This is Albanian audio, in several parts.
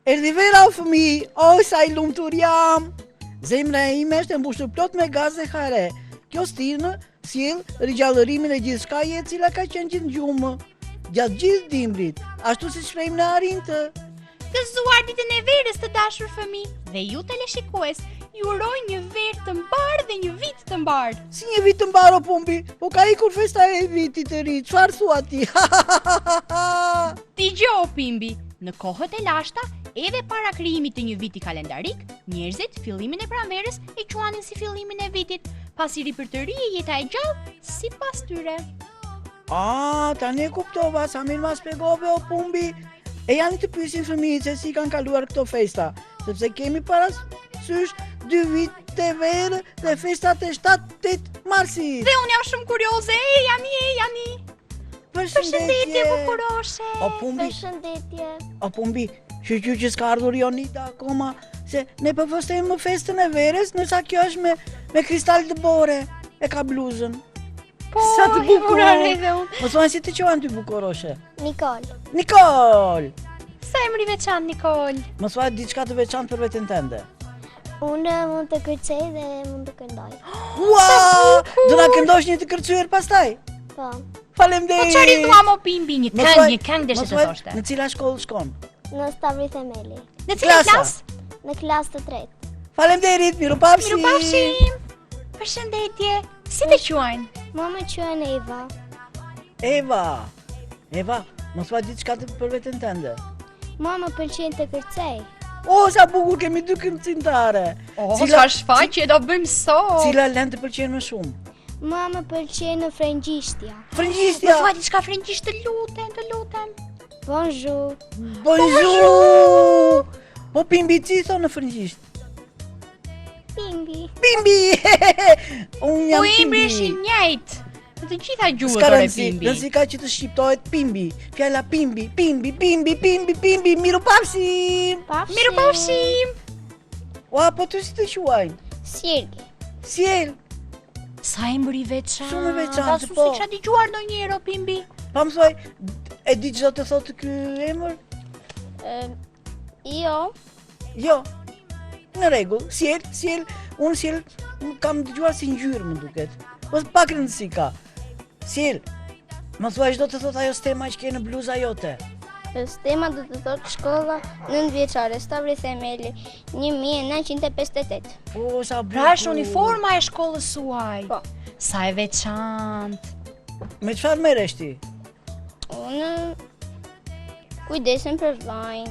Erdhi vera o fëmi, oj sa I lumtur jam. Zemra ime është e mbushur plot me gaz dhe hare. Kjo stirnë sjell rigjallërimin e gjithçkaje e cila ka qenë gjithgjumë gjatë gjithë dimrit, ashtu si shprehim në arinte. Gëzuar ditën e verës të dashur fëmi, dhe ju teleshikues, ju uroj një verë të mbarë dhe një vit të mbarë. Si një vit të mbarë o Pumbi, po ka ikur festa e vitit të ri, çfarë thua ti? Dëgjoj Pimbi, në kohët e lashta, edhe para krijimit të një viti kalendarik, njerëzit fillimin e pranverës e quanin si fillimin e vitit, pasi ripërtëri e jeta e gjallë sipas tyre. Tani e kuptova, sa mirë ma shpjegove o Pumbi. E janë të pyesin fëmijët se si kanë kaluar këto festa, sepse kemi parasysh 2 vite verë dhe festat e 7-8 marsit. Dhe unë jam shumë kurioze, Jani. Përshëndetje bukuroshe. O Pumbi, Përshëndetje. o Pumbi, shqyqy që s'ka ardhur Jonita akoma, se ne po festojmë festën e verës, ndërsa kjo është me kristal të bore, e ka bluzën. Po, Sa të bukur. edhe unë. Mos thuan si të quajnë ty bukuroshe. Nikol. Nikol! Sa emri veçantë Nikol. Mos thuaj diçka të veçantë për veten tënde. Unë mund të kërcej dhe mund të këndoj. Ua! Do na këndosh një të kërcyer pastaj? Po, Po Faleminderit. çfarë thua mo Pimbi, një Mos këngë, thuaj- një këngë deshe mos të thuaj, thoshte. Në cila shkollë shkon? në Stavri Themeli. Në cilën Klasa? klasë? Në klasë të tretë. Faleminderit, mirupafshim. Mirupafshim. Përshëndetje. Si të quajnë? Mua më quhen Eva. Eva, mos thuaj diçka për veten tënde. Mua më pëlqen të kërcej. O, sa bukur kemi dy këngëtare. Sa shfaqje do bëjmë sot. Cila lën të pëlqen më shumë? Mua më pëlqen në frëngjishtja. Frëngjishtja. Thua diçka frëngjisht të lutem. Bonjour. Bonjour. Po Pimbi ci thon në frëngjisht? Pimbi. Pimbi. Unë Po jam emri Pimbi. është I njëjtë. Në të gjitha gjuhët S'ka ore rëndësi, Pimbi. nëse ka që të shqiptohet Pimbi. Fjala Pimbi, mirupafshim. Mirupafshim. Ua, po ty si të quajnë? Sirgi. Sjell. Sa emri veçantë. Shumë i veçantë, Asu po. si kisha dëgjuar ndonjëherë o Pimbi. Pa më thuaj, e di çdo të thotë ky emër? Jo. Jo. Në rregull, sjell, unë sjell kam dëgjuar si ngjyrë më duket. Po pak rëndësi ka. Sjell. Më thuaj çdo të thotë ajo stema që ke në bluza jote. Stema do të thotë shkolla 9 vjeçare, Stavri Themeli, 1958. Po sa bukur. Pra është uniforma e shkollës suaj. Po. Sa e veçantë. Me çfarë merresh ti? Unë kujdesem për vllajin.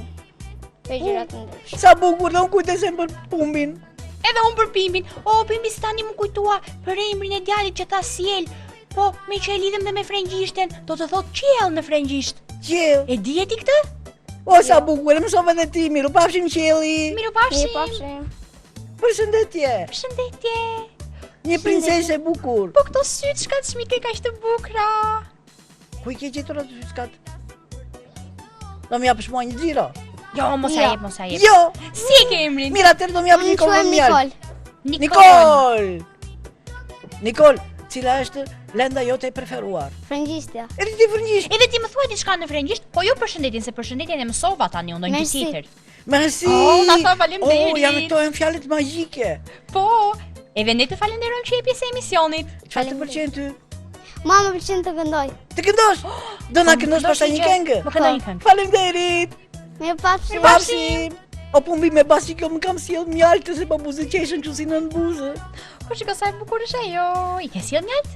Për gjëra të ndryshme. Sa bukur, dhe unë kujdesem për Pumbin. Edhe unë për Pimbin. O, Pimbi si tani më kujtua për emrin e djalit që tha Sjell. Po, me që e lidhem dhe me frëngjishten, do të thotë qiell në frëngjisht. Qiell. E di e ti këtë? O sa bukur, e mësova edhe ti, mirupafshim Qielli. Mirupafshim. Mirupafshim. Përshëndetje. Përshëndetje. Një princeshe e bukur. Po këto sytë shka të shmike ka ishte bukra. Ku I ke gjetur ato skat? Do më japësh mua një xhiro? Jo, mos Jo. mos a jep. Jo. Si e ke emrin? Mira, atëherë do më jap Unë një kohë quhem më mirë. Nikol. Nikol, cila është lenda jote e preferuar? Frëngjishtja. E ti frëngjisht. Edhe ti më thuaj diçka në frëngjisht, po jo përshëndetjen, se përshëndetjen e mësova tani unë ndonjë Mersi. tjetër. Merci. Oh, na tha faleminderit. Oh, janë këto janë fjalët magjike. Po, edhe ne të falenderojmë që je pjesë e emisionit. Çfarë të pëlqen ty? Mua më pëlqen të këndoj. Të këndosh? Do na këndosh pastaj një këngë? Më këndoj një këngë. Faleminderit. Mirupafshim. Pafshim. O Pumbi me basi kjo më kam sjell mjaltë se po buzëqeshën që si nën buzë. Po shiko sa e bukur është ajo. I ke sjell mjalt?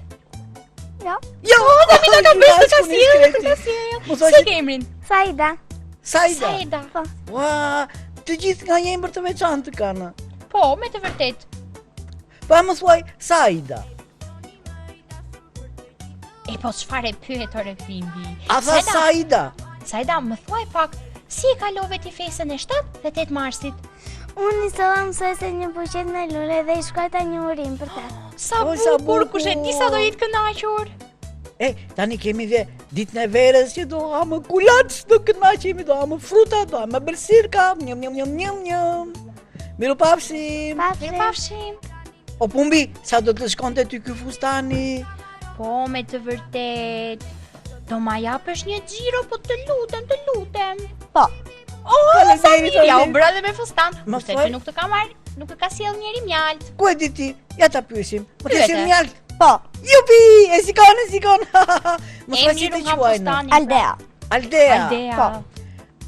Jo. Jo, Do mi ta bëj të ka sjell, kreti. të ka sjell. Mos thuaj Si që- ke emrin? Saida. Saida. Saida. Ua, të gjithë nga një emër të veçantë kanë. Po, me të vërtet. Pa më thuaj Saida. E po çfarë pyet ore Pimbi? A tha Saida. Saida, më thuaj pak, si e kalove ti festën e 7 dhe 8 marsit? Unë nisova mësuese një puqet me lule dhe I shkruajta një urim për te. Sa Oj, sa bukur, kush e di sa do bukur. jetë kënaqur. Tani kemi dhe ditën e verës që do hamë kulac, do kënaqemi, do hamë fruta, do hamë bersirka, njëm. Mirupafshim. Mirupafshim. O Pumbi, sa do të shkonte ty ky fustani? Po, me të vërtet. Do ma japësh një xhiro, po të lutem. Po. Samir, ja u bra dhe me fustan. Mos Kurse fol. që nuk të ka marrë, nuk të ka sjell njeri mjalt. Ku e di ti? Ja ta pyesim. Më ke Pyete. sjell mjalt? Po, Jupi! E sikon. Mos vaj si Emri të nga quajnë. fustani. Aldea. Aldea. Aldea. Po.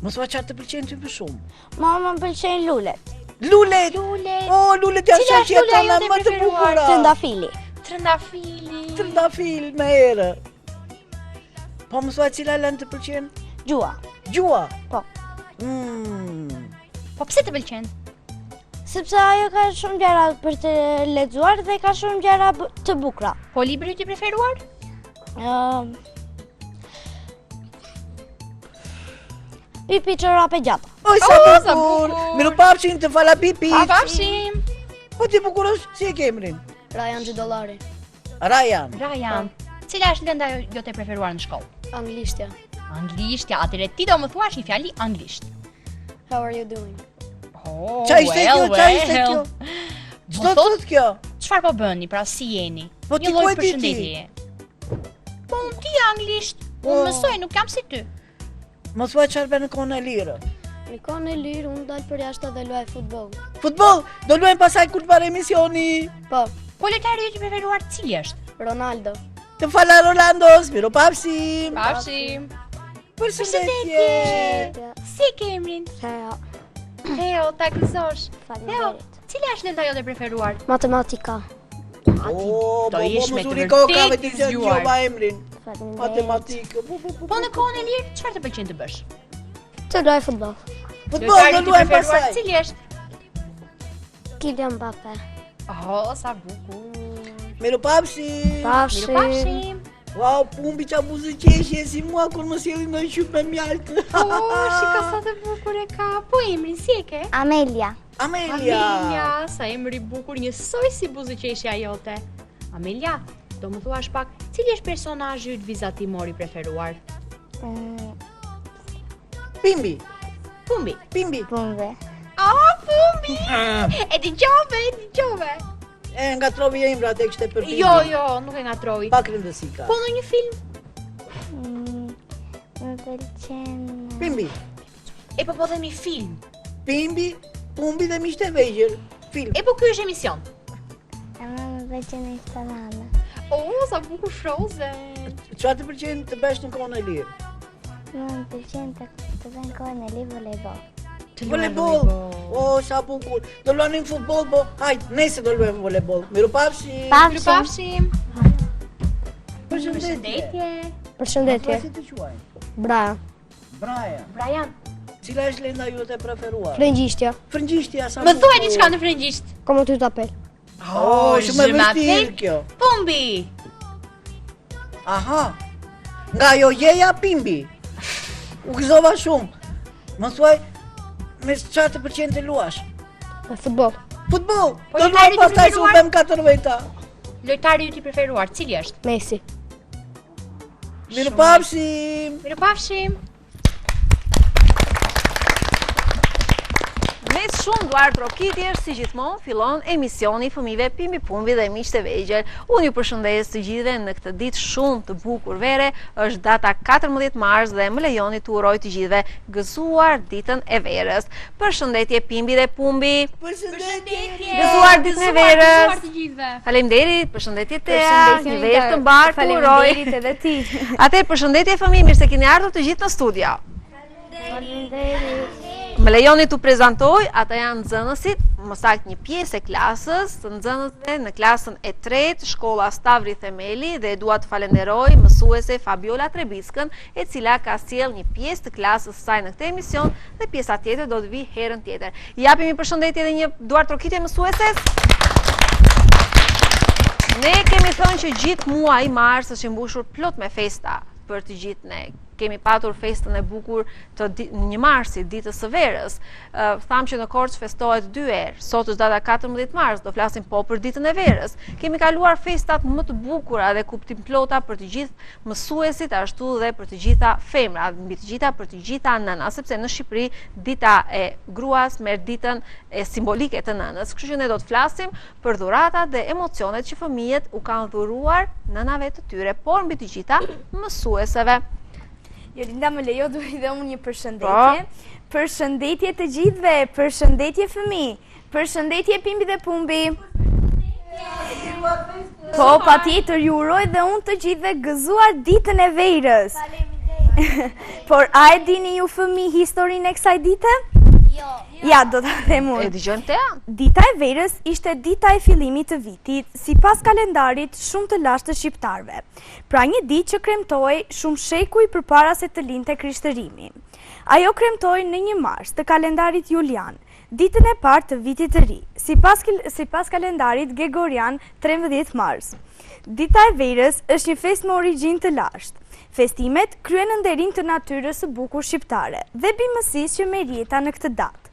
Mos vaj çfarë të pëlqen ty më shumë. Mama më pëlqejnë lulet. Lulet. Lulet. Oh, lulet janë Cila është shoqja lulja tona jote më të preferuar? bukura. Trëndafili. Trëndafili. Trëndafil me herë. Po mos vaj cila lënë të pëlqen? Gjua. Gjua. Po. Po pse të pëlqen? Sepse ajo ka shumë gjëra për të lexuar dhe ka shumë gjëra të bukura. Po libri i preferuar? Pipi çorape gjata. Oj, Oh, sa sa bukur. bukur. Mirupafshin të fala Pipi. Pafshim. Po ti bukurosh, si e ke emrin? Rajan Xhidollari. Rajan. Rajan. Cila është lënda jote e preferuar në shkollë? Anglishtja. Anglishtja, atëre ti do më thuash një fjali anglisht. How are you doing? Oh, Qa ishte kjo? Qa ishte kjo? Ç'do të thotë kjo? Çfarë po bëni, pra si jeni? Po ti Një ku lloj e di ti? përshëndetje. Po unë di anglisht. Po. Unë mësoj, nuk jam si ty. Mos vaj çfarë bën në kohën e lirë. Në kohën e lirë unë dal për jashtë dhe luaj futboll. Futboll, do luajmë pasaj kur të marrë emisioni. Po, Po lojtari yt i preferuar cili është? Ronaldo. Të fala Rolandos, mirupafshim. Pafshim. Përshëndetje. Si ke emrin? Theo. Theo, ta gëzosh. Theo, Faleminderit. cila është lënda jote e preferuar? Matematika. Oh, do ish me të mësuri vërtetë kokave ti i që zgjuar. gjova emrin. Faleminderit. Matematikë. Po në kohën e lirë, çfarë të pëlqen të bësh? Të luaj futboll. Futboll Lojtari do yt i luajmë preferuar pasaj. cili është? Kylian Mbappe. Oh, sa bukur. Mirupafshim. Mirupafshim. Wow, pumbi qa buzë qeshje si mua kur më sjellin në qyp me mjaltë. Oh, shiko sa të bukur e ka. Po emrin si e ke? Amelia. Amelia. Amelia, sa emri bukur, njësoj si buzëqeshja jote. Amelia, do më thuash pak, cili është personazhi yt vizatimor i preferuar? Pimbi. Pumbi. Pimbi. Pumbe. Ah, Pumbi! E dëgjove. E nga trovi e imra te kështë e për Pimbi. Jo, nuk e ngatroj. Pak rëndësika. Po në një film? Më pëlqen. Pimbi. E po themi film. Pimbi, Pumbi dhe miqtë e vegjël. Film. E po ky është emision. Më pëlqen Instagrama. Oh, sa bukur shroze. Çfarë të pëlqen të bësh në kohën e lirë? Më pëlqen të bëj kohën e lirë volejboll. Volejboll. Oh, sa bukur. Do luajmë futboll, po hajt, nesër do luajmë volejboll. Mirupafshim. Mirupafshim. Përshëndetje. Përshëndetje. Si të quajnë? Brian. Braja. Brian, Cila është lenda jote e preferuar? Frëngjishtja. Frëngjishtja sa më thuaj diçka në frëngjisht. Komo ty të apel. Oh, shumë e vështirë kjo. Pumbi. Aha. Nga jo jeja Pimbi. U gëzova shumë. Më thuaj me çfarë të pëlqen të luash? Me futboll. Futboll. Po Do lojtari luaj i pastaj se u preferuar? bëm 4 veta. Lojtari yt i preferuar, cili është? Messi. Mirupafshim. Mirupafshim. Me shumë duar trokitjesh, si gjithmonë, fillon emisioni Fëmijëve Pimbi Pumbi dhe Miqtë e Vegjël. Unë ju përshëndes të gjithëve në këtë ditë shumë të bukur vere. Është data 14 mars dhe më lejoni të uroj të gjithëve gëzuar ditën e verës. Përshëndetje Pimbi dhe Pumbi. Përshëndetje. Gëzuar ditën e verës. Gëzuar të gjithëve. Faleminderit, përshëndetje Tea, një verë të mbarë të uroj. Faleminderit edhe ti. Atëherë përshëndetje fëmijë, mirë se keni ardhur të gjithë në studio. Faleminderit. Më lejoni t'u prezantoj, ata janë nxënësit, më saktë një pjesë e klasës, të nxënësve në klasën e 3, shkolla Stavri Themeli, dhe dua të falenderoj mësuese Fabiola Trebiskën, e cila ka sjell një pjesë të klasës saj në këtë emision dhe pjesa tjetër do të vi herën tjetër. Japimi përshëndetje dhe një duar trokitje mësueses. Ne kemi thënë që gjithë muaji mars është i mbushur plot me festa për të gjithë ne. Kemi patur festën e bukur të 1 marsit, ditës së verës. Tham që në Korçë festohet 2 herë. Sot është data 14 mars, do flasim po për ditën e verës. Kemi kaluar festat më të bukura dhe kuptimplota për të gjithë mësuesit, ashtu dhe për të gjitha femrat, mbi të gjitha për të gjitha nëna, sepse në Shqipëri dita e gruas merr ditën e simbolike të nënës. Kështu që ne do të flasim për dhuratat dhe emocionet që fëmijët u kanë dhuruar nënave të tyre, por mbi të gjitha mësueseve. Jorinda, më lejo duhet dhe unë një përshëndetje. Përshëndetje të gjithve, përshëndetje fëmi, përshëndetje Pimbi dhe Pumbi. Po, pa tjetër ju uroj dhe unë të gjithve gëzuar ditën e verës. Por a e dini ju fëmi historinë e kësaj dite? Ja, do të them unë. E dëgjojmë te? Dita e verës ishte dita e fillimit të vitit, sipas kalendarit shumë të lashtë të shqiptarëve. Pra një ditë që kremtoi shumë shekuj përpara se të lindte Krishtërimi. Ajo kremtoi në 1 mars të kalendarit julian, ditën e parë të vitit të ri, sipas kalendarit gregorian 13 mars. Dita e verës është një festë me origjinë të lashtë. Festimet kryen në nderim të natyrës së bukur shqiptare dhe bimësisë që merr jeta në këtë datë.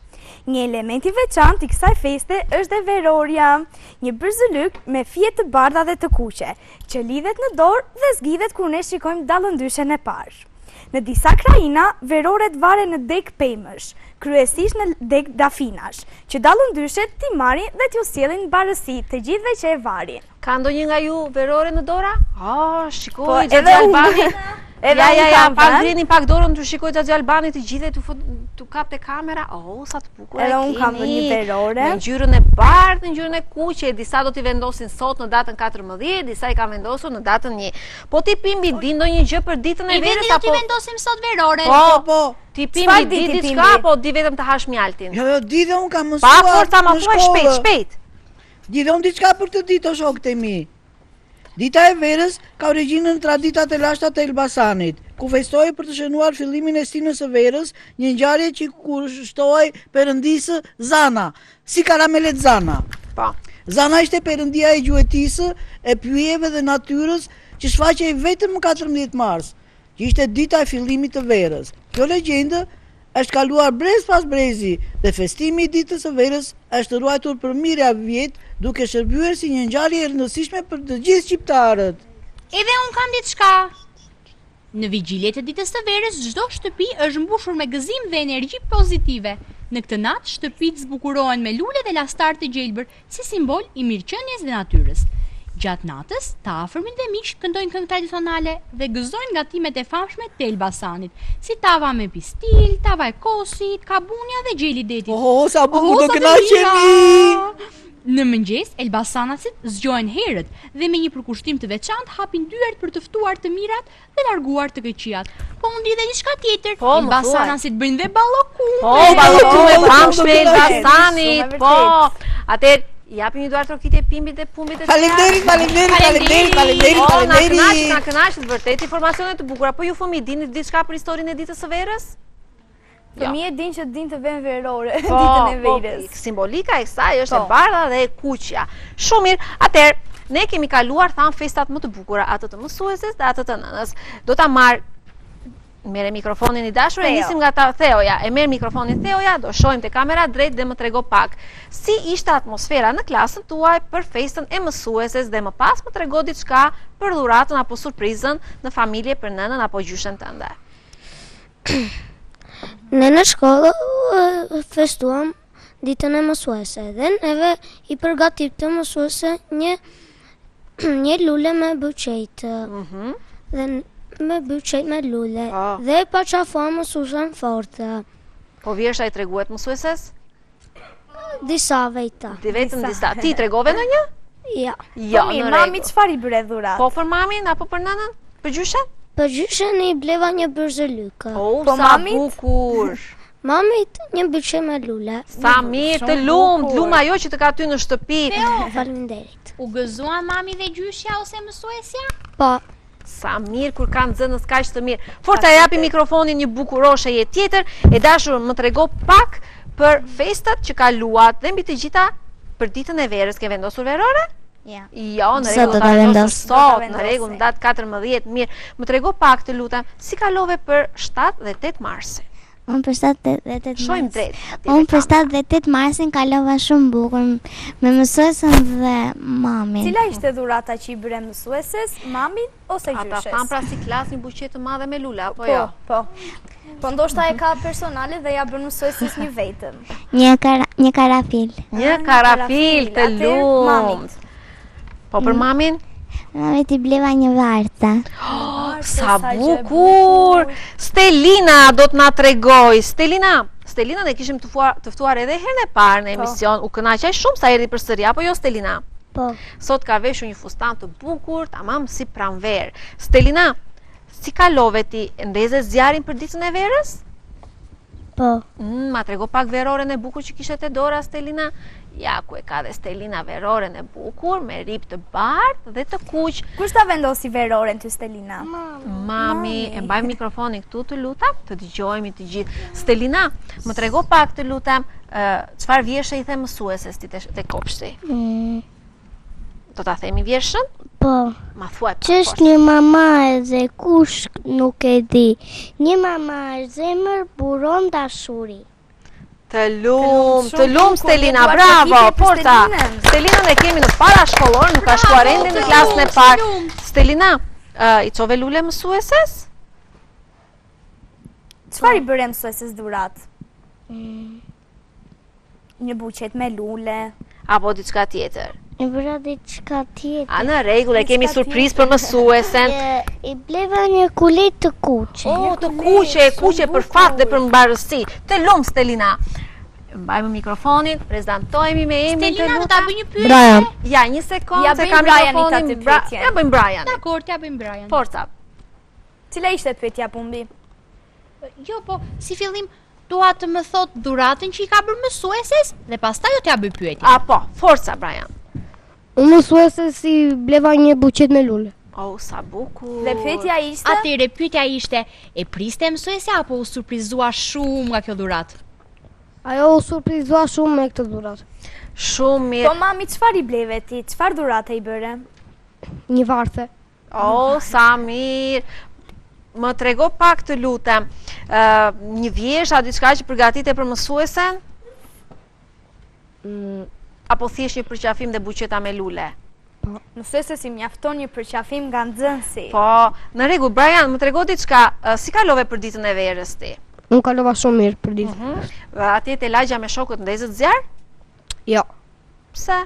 Një element i veçantë i kësaj feste është dhe verorja, një bërzëlyk me fije të bardha dhe të kuqe, që lidhet në dorë dhe zgjidhet kur ne shikojmë dallëndyshen e parë. Në disa krajina, veroret varen në deg pemësh, kryesisht në deg dafinash, që dallëndyshet t'i marrin dhe t'ju sjellin barësi të gjithëve që e varin. Ka ndonjë nga ju verore në dora? Shikoj, edhe Xhaxhi Albani. Ja, pak drini pak dorën të shikoj Xhaxhi Albani të gjithë tu kapte kamera. Sa të bukur e keni. Edhe unë kam një verore. Në ngjyrën e bardhë, në ngjyrën e kuqe, disa do t'i vendosin sot në datën 14, disa i kanë vendosur në datën 1. Po ti Pimbi di ndonjë gjë për ditën e verës apo? Do t'i vendosim sot verore. Po. Ti Pimbi di diçka apo di vetëm të hash mjaltin? Jo, di dhe unë kam mësuar. Pa forca më thuaj shpejt. Di dhe unë diçka për të ditë o shokët e mi. Dita e verës ka origjinën në traditat e lashta të Elbasanit, ku festohej për të shënuar fillimin e stinës së verës, një ngjarje që kushtohej perëndisë Zana, si karamelet Zana. Zana ishte perëndia e gjuetisë, e pyjeve dhe natyrës, që shfaqej vetëm në 14 mars, që ishte dita e fillimit të verës. Kjo legjendë është kaluar brez pas brezi dhe festimi i ditës së verës është ruajtur për mijëra vjet, duke shërbyer si një ngjarje e rëndësishme për të gjithë shqiptarët. Edhe un kam diçka. Në vigjiljet e ditës së verës çdo shtëpi është mbushur me gëzim dhe energji pozitive. Në këtë natë shtëpitë zbukurohen me lule dhe lastar të gjelbër si simbol i mirëqenies dhe natyrës. Gjatë natës, të afërmit dhe miq këndojnë këngë tradicionale dhe gëzojnë gatimet e famshme të Elbasanit, si tava me pistil, tava e kosit, kabunja dhe gjeli detit. Sa bukur do kënaqemi! Në mëngjes, Elbasanasit zgjohen herët dhe me një përkushtim të veçantë hapin dyert për të ftuar të mirat dhe larguar të këqijat. Po unë dhe diçka tjetër. Elbasanasit bëjnë dhe ballokume. Ballokume famshme Elbasanit. Atëherë japim një duar trokitje Pimbit dhe Pumbit e Faleminderit. Na kënaqet vërtet informacione të bukura. Po ju fëmijë dini diçka për historinë e ditës së verës? Fëmijët dinë që dinë të bëjnë verore ditën e verës. Simbolika e kësaj është e bardha dhe e kuqja. Shumë mirë. Atëherë, ne kemi kaluar festat më të bukura, ato të mësueses dhe ato të nënës. Do ta merë mikrofonin i dashur, e nisim nga Theoja. E merë mikrofonin Theoja, do shohim te kamera drejt dhe më trego pak si ishte atmosfera në klasën tuaj për festën e mësueses dhe më pas më trego diçka për dhuratën apo surprizën në familje për nënën apo gjyshen tënde. Ne në shkollë festuam ditën e mësuese dhe neve i përgatitëm mësuese një lule me buqejt. Dhe me buqejt me lule dhe pa qafua mësuesen fortë. Po vjesha i treguet mësueses? Disa vejta. Vetëm disa. Ti tregove në një? Ja. Mami çfarë i bëre dhurat? Po për mamin apo për nënën? Për gjyshen? Për gjyshen i bleva një bërzëlyk. Sa bukur! Mamit një buqej me lule. Sa mirë të lumt, luma jo që të ka ty në shtëpi. Faleminderit. U gëzuan mami dhe gjyshja ose mësuesja? Po. Sa mirë kur kanë zënës kaq të mirë. Forca japi mikrofonin një bukuroshe tjetër, e dashur më trego pak për festat që kaluat dhe mbi të gjitha për ditën e verës. Ke vendosur verore? Ja. Jo, në rregull, ta vendos sot, në rregull, në datë 14, mirë. Më trego pak të lutem, si kalove për 7 dhe 8 marsin? Unë për 7 dhe 8 marsin. Shojmë drejt. Unë për 7 dhe 8 marsin kalova shumë bukur me mësuesen dhe mamin. Cila ishte dhurata që i bëre mësueses, mamin ose gjyshes? Ata thanë pra si klasë një buqet të madhe me lule, apo jo? Po ndoshta e ka personale dhe ja bën mësueses një vetëm. Një karafil. Një karafil të lumt. Po për mamin? Mami ti bleva një varta. Sa bukur! Stelina do të na tregoj. Stelina ne kishim të ftuar edhe herën e parë në emision. U kënaqej shumë sa erdhi përsëri, apo jo Stelina? Po. Sot ka veshur një fustan të bukur, tamam si pranverë. Stelina, si kalove ti? Ndeze zjarin për ditën e verës? Po. Ma trego pak veroren e bukur që kishe te dora, Stelina? Ja, ku e ka dhe Stelina veroren e bukur, me rip të bardhë dhe të kuq. Kush ta vendosi veroren ty, Stelina? Mami, e mbaj mikrofonin këtu të lutem, të dëgjojmë të gjithë. Stelina, më trego pak të lutem, çfarë vjeshe i the mësueses ti te kopshti? Do ta themi vjeshën? Po. Ma thuaj pak. Ç'është një mama edhe kush nuk e di. Një mama është zemër, buron dashuri. Të lumë Stelina, bravo, porta. Stelinën e kemi në para shkollor, nuk ka shkuar ende në klasën e parë. Stelina, i çove lule mësueses? Çfarë i bëre mësueses dhurat? Një buqet me lule. Apo diçka tjetër? E bëra diçka tjetër. A në rregull, e kemi surprizë për mësuesen. I bleva një kulet të kuqe. Oh, të kuqe për fat dhe për mbarësi. Të lumë Stelina. Mbajmë mikrofonin, prezantojmë me emrin të Stelina do ta bëj një pyetje. Brian. Ja, një sekondë Ja se bëjmë kam Brianit mikrofonin. atë pyetjen. Ja bëjmë Brianit. Dakor, t'ja bëjmë Brian. Forca. Cila ishte pyetja, Pumbi? Jo, po, si fillim dua të më thot dhuratën që i ka bërë mësueses dhe pastaj do t'ja bëj pyetje. Apo, forca Brian. Unë mësuese si bleva një buqet me lule. Oh, sa bukur. Dhe pyetja ishte? Atëre pyetja ishte, e priste mësuesja apo u surprizua shumë nga kjo dhuratë? Ajo u surprizua shumë me këtë dhurat. Shumë mirë. Po mami, çfarë i bleve ti? Çfarë dhurate i bëre? Një varthe. Oh, sa mirë. Më trego pak të lutem. Një vjesh a diçka që përgatite për mësuesen? Apo thjesht një përqafim dhe buqeta me lule? Mësuese si mjafton një përqafim nga nxënësi. Po, në rregull, Brian, më trego diçka, si kalove për ditën e verës ti? Unë kalova shumë mirë për ditë. Atje te lagja me shokët ndezët zjarr? Jo. Pse?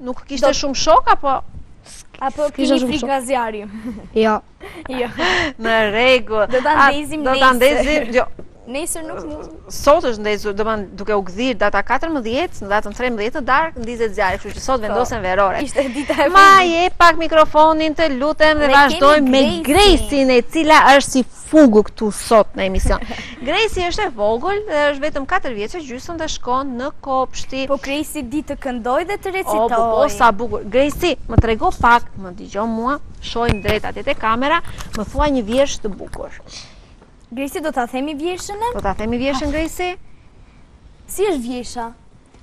Nuk kishte shumë shok apo? Apo Kisha keni shumë frikë shok. nga zjarri? Jo. Jo. Në rregull. Do ta ndezim Do ta nesër. ndezim, jo. Nesër nuk Sot është ndezur, duke u gdhir data 14, në datën 13 të darkë ndizet zjarri, kështu që sot vendosen verore. ishte dita e Ma je pak mikrofonin të lutem dhe Dhe vazhdojmë kemi me Gracie. Gracin e cila është si fugu këtu sot në emision. Gracie është e vogël dhe është vetëm 4 vjeçë gjysmë dhe shkon në kopshti. Po Gracie di të këndoj dhe të O, recitoj. po, sa bukur. Gracie, më trego pak, më dëgjo mua, shohim drejt atje te kamera, më thua një vjersh të bukur. Gracie, do ta themi vjeshën e? Do ta themi vjershën Gracie? Si është vjesha?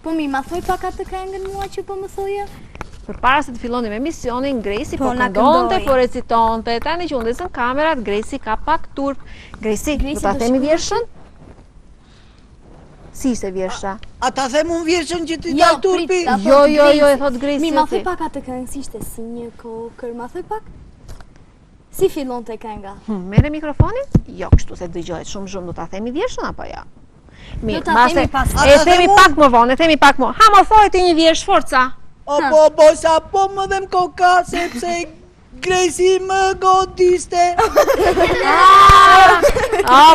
Po mi, ma thoj pak atë këngën mua që po më thoje? Përpara se të fillonim emisionin, Gracie po na këndonte, këndoi. po recitonte. Tani që u ndezën kamerat, Gracie ka pak turp. Gracie, do Gracie, ta do themi shkoj. vjershën? Si ishte vjersha? A ta them unë vjeshën që ti Jo, dal turpi? prit, ta Jo, thot jo, jo, e Gracie. thot Gracie. Mi, ma ti. thoj pak atë këngë, si ishte si një kokër, ma thoj pak? Si fillon të kënga? Mere mikrofonin? Jo, kështu se dëgjohet shumë, do ta themi vjershën apo jo? Mirë, Do ta mbase themi pas. e A ta themi them pak më vonë, e themi pak më. Ha, më thoj ti një vjersh, forca. O po, sa po më dhem koka, sepse Gracie më godiste.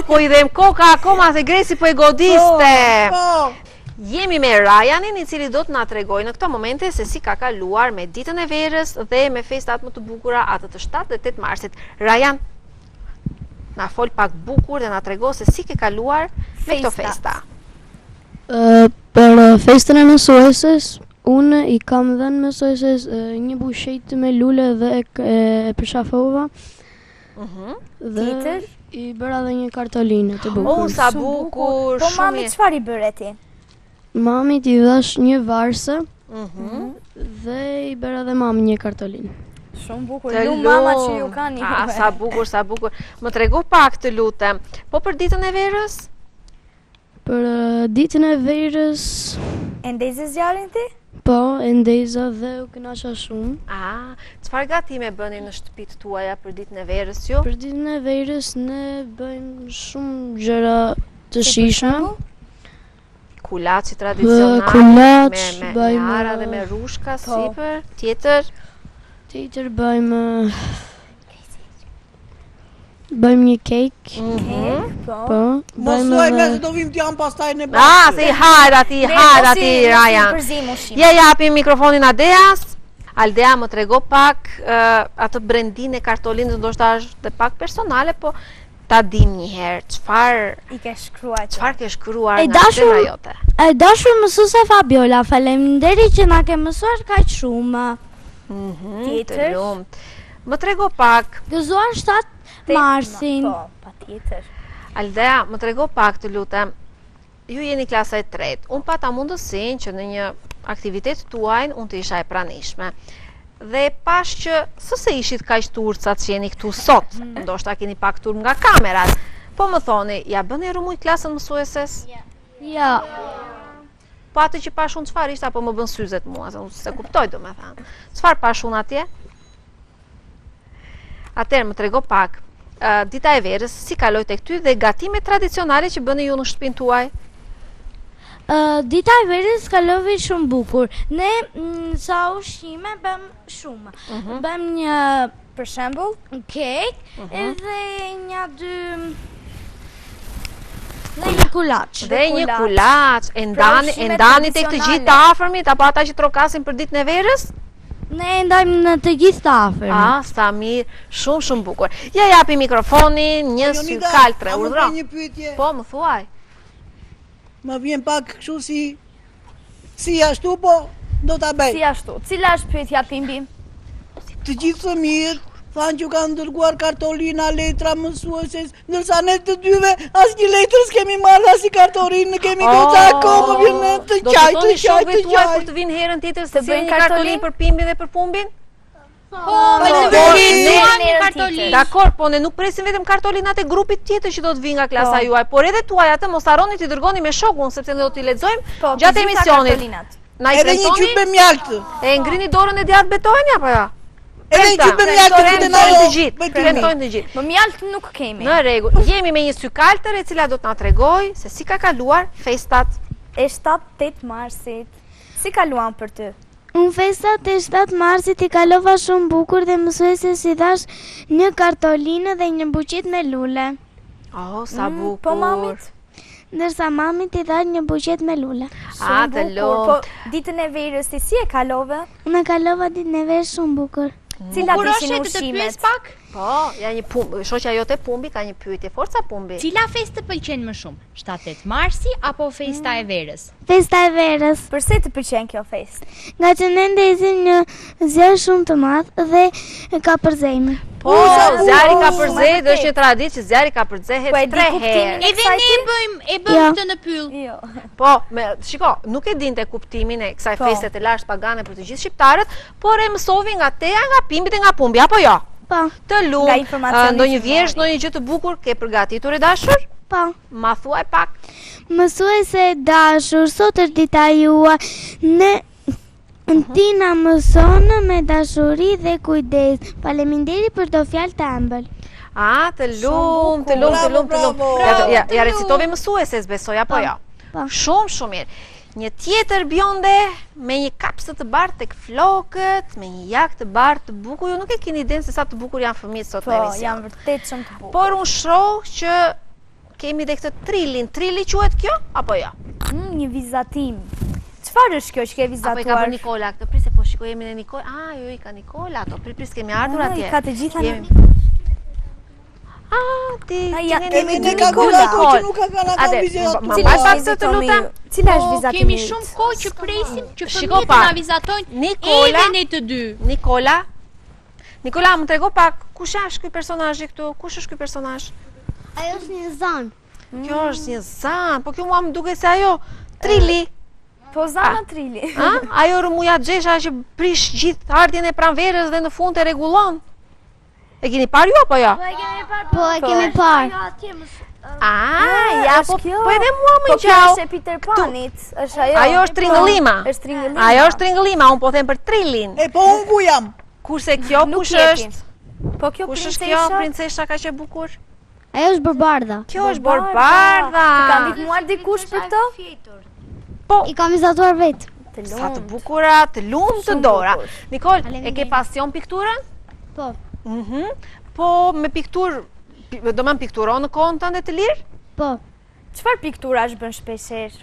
Po i dhem koka akoma se Gracie po e godiste. Po, Jemi me Ryanin, i cili do të na tregojë në këto momente se si ka kaluar me ditën e verës dhe me festat më të bukura, atë të 7 dhe 8 marsit. Ryan, na fol pak bukur dhe na trego se si ke kaluar me këto festa. Për festën e mësueses, unë i kam dhënë mësueses një buqet me lule dhe e përshafova dhe Tjetër? i bëra dhe një kartolinë të bukur. Oh, sa bukur, Po shumë mami, mirë. çfarë i bëre ti? Mami t'i dhash një varse dhe i bëra dhe mami një kartolinë. Shumë bukur, Të lu mama që lumë. ju kanë Ah, sa bukur, sa bukur. Më trego pak të lutem. Po për ditën e verës? Për ditën e verës, E ndezë zjarrin ti? po, e ndeza dhe u kënaqa shumë. Çfarë gatime bëni në shtëpitë tuaja për ditën e verës ju? Për ditën e verës ne bëjmë shumë gjëra të shijshme. Kulaçi tradicional, Kulaç, me bëjmë, ara dhe me rushka sipër, tjetër. Tjetër bëjmë një cake. Po. Mos thuaj nga se do vim t'jam pastaj në Se i hajra ti, Rajan. Ja japim mikrofonin Aldeas. Aldea më trego pak atë brendin e kartolinës, ndoshta është pak personale, po ta dim një herë, çfarë ke shkruar nga tema jote. E dashur mësuese Fabiola, faleminderit që na ke mësuar kaq shumë. Të lumt. Më trego pak. Gëzuar 7 marsin. Po, patjetër. Aldea, më trego pak të lutem. Ju jeni klasa e 3. Unë pata mundësinë që në një aktivitet tuaj unë të isha e pranishme. Dhe pash që sëse ishit kaq turcat që jeni këtu sot, ndoshta keni pak turp nga kamerat. Po më thoni, ja bëni rumuj klasën mësueses? Ja. Po atë që pash unë çfarë ishte apo më bën syzet mua, se kuptoj domethënë. Çfarë pash unë atje? Atëherë më trego pak. Dita e verës si kaloi tek ty dhe gatimet tradicionale që bëni ju në shtëpinë tuaj? Dita e verës kaloi shumë bukur. Ne sa ushqime bëm shumë. Bëm një, për shembull, cake edhe një kulaç. Dhe një kulaç. E ndani tek të gjithë të afërmit apo ata që trokasin për ditën e verës? Ne ndajmë në të gjithë të afërmit. Sa mirë, shumë bukur. Ja japi mikrofonin, një sykal 3 urdhro. Një pyetje. Po, më thuaj. Më vjen pak kështu si ashtu, po do ta bëj. Si ashtu. Cila është pyetja Pimbi? Të gjithë fëmijët thanë që kanë dërguar kartolina, letra mësueses, ndërsa ne të dyve asnjë letër s'kemi marrë, as i kartolinë kemi goca akoma, më vjen të qaj. Do të shokëve tuaj kur të vinë herën tjetër se bëjnë kartolinë për Pimbin dhe për Pumbin? Po, me të vërtetë kartolinë. Dakor, po ne nuk presim vetëm kartolinat e grupit tjetër që do të vinë nga klasa juaj, por edhe tuaj atë mos harroni t'i dërgoni me shokun, sepse ne do t'i lexojmë gjatë emisionit. Edhe një qyp me mjaltë. E ngrini dorën e djathtë betojnë apo jo? Edhe një qyp me mjaltë premtojnë të gjithë. Më mjaltë nuk kemi. Në rregull. Jemi me një sykaltër e cila do të na tregoj se si ka kaluar festat e 7-8 marsit. Si kaluan për ty? Unë festat e 7 marsit i kalova shumë bukur dhe mësuesi si dhash një kartolinë dhe një buqet me lule. Sa bukur. Po mamit? Ndërsa mamit i dha një buqet me lule. Të lumt. Po ditën e verës ti si e kalove? Unë kalova ditën e verës shumë bukur. Cilat ishin ushqimet? Po, ja një Pumbi, shoqja jote Pumbi ka një pyetje, forca Pumbi. Cila festë të pëlqen më shumë? 7-8 marsi apo festa e verës? Festa e verës. Përse të pëlqen kjo festë? Nga që ne ndezim një zjarr shumë të madh dhe ka përzejmë. Po, zjarri ka përzehet, është një traditë që zjarri ka përzehet 3 herë. Edhe ne bëjmë këtë në pyll. Jo. Po, shiko, nuk e dinte kuptimin e kësaj feste të lashtë pagane për të gjithë shqiptarët, por e mësovi nga Teja, nga Pimbit e nga Pumbi, apo jo? Po. Të lumt, ndonjë vjersh, ndonjë gjë të bukur ke përgatitur e dashur? Po. Ma thuaj pak. Mësuese e dashur, sot është dita juaj. Ne ti na mëson me dashuri dhe kujdes. Faleminderit për të fjalë të ëmbël. Të lumt. Ja recitove mësueses, besoj, apo jo? Shumë mirë. Një tjetër bjonde me një kapsë të bardhë tek flokët, me një jak të bardhë të bukur. Ju nuk e keni idenë se sa të bukur janë fëmijët sot në emision. Po, janë vërtet shumë të bukur. Por unë shoh që kemi dhe këtë trillin. Trilli quhet kjo apo jo? Një vizatim. Çfarë është kjo që ke vizatuar? Apo i ka bërë Nikola këtë? Pris se po shikojemi në Nikola. Jo, i ka Nikola ato. Pris kemi ardhur atje. Ka të gjitha në... Kemi në kalkulator që nuk ka vizatur. Cila është të lutem? Cila është vizatimi? Kemi shumë kohë që presim që fëmijët të na vizatojnë edhe ne të dy. Nikola, më trego pak, kush është ky personazhi këtu? Kush është ky personazh? Ajo është një zan. Kjo është një zan, po kjo mua më duket se ajo Trilli. Po zana Trilli. Ajo rëmuja xhesha që prish gjithë ardhjen e pranverës dhe në fund e rregullon. E keni parë ju apo jo? Po, e kemi parë. Po edhe mua më gjau. Po kjo është e Peter Panit, është ajo. Ajo është tringëllima. Ajo është tringëllima, unë po them për Trillin. Po unë ku jam? Kurse kjo kush është? Po kjo kush është kjo princesha kaq e bukur? Ajo është Barbardha. Kjo është Barbardha. Ka ndihmuar dikush për këtë? Po, i kam vizatuar vetë. Sa të bukura, të lumë, të dora. Nikol, e ke pasion pikturën? Po. Po me pikturë, do më pikturon në kohën tënde të lirë? Po. Çfarë piktura është bën shpeshherë?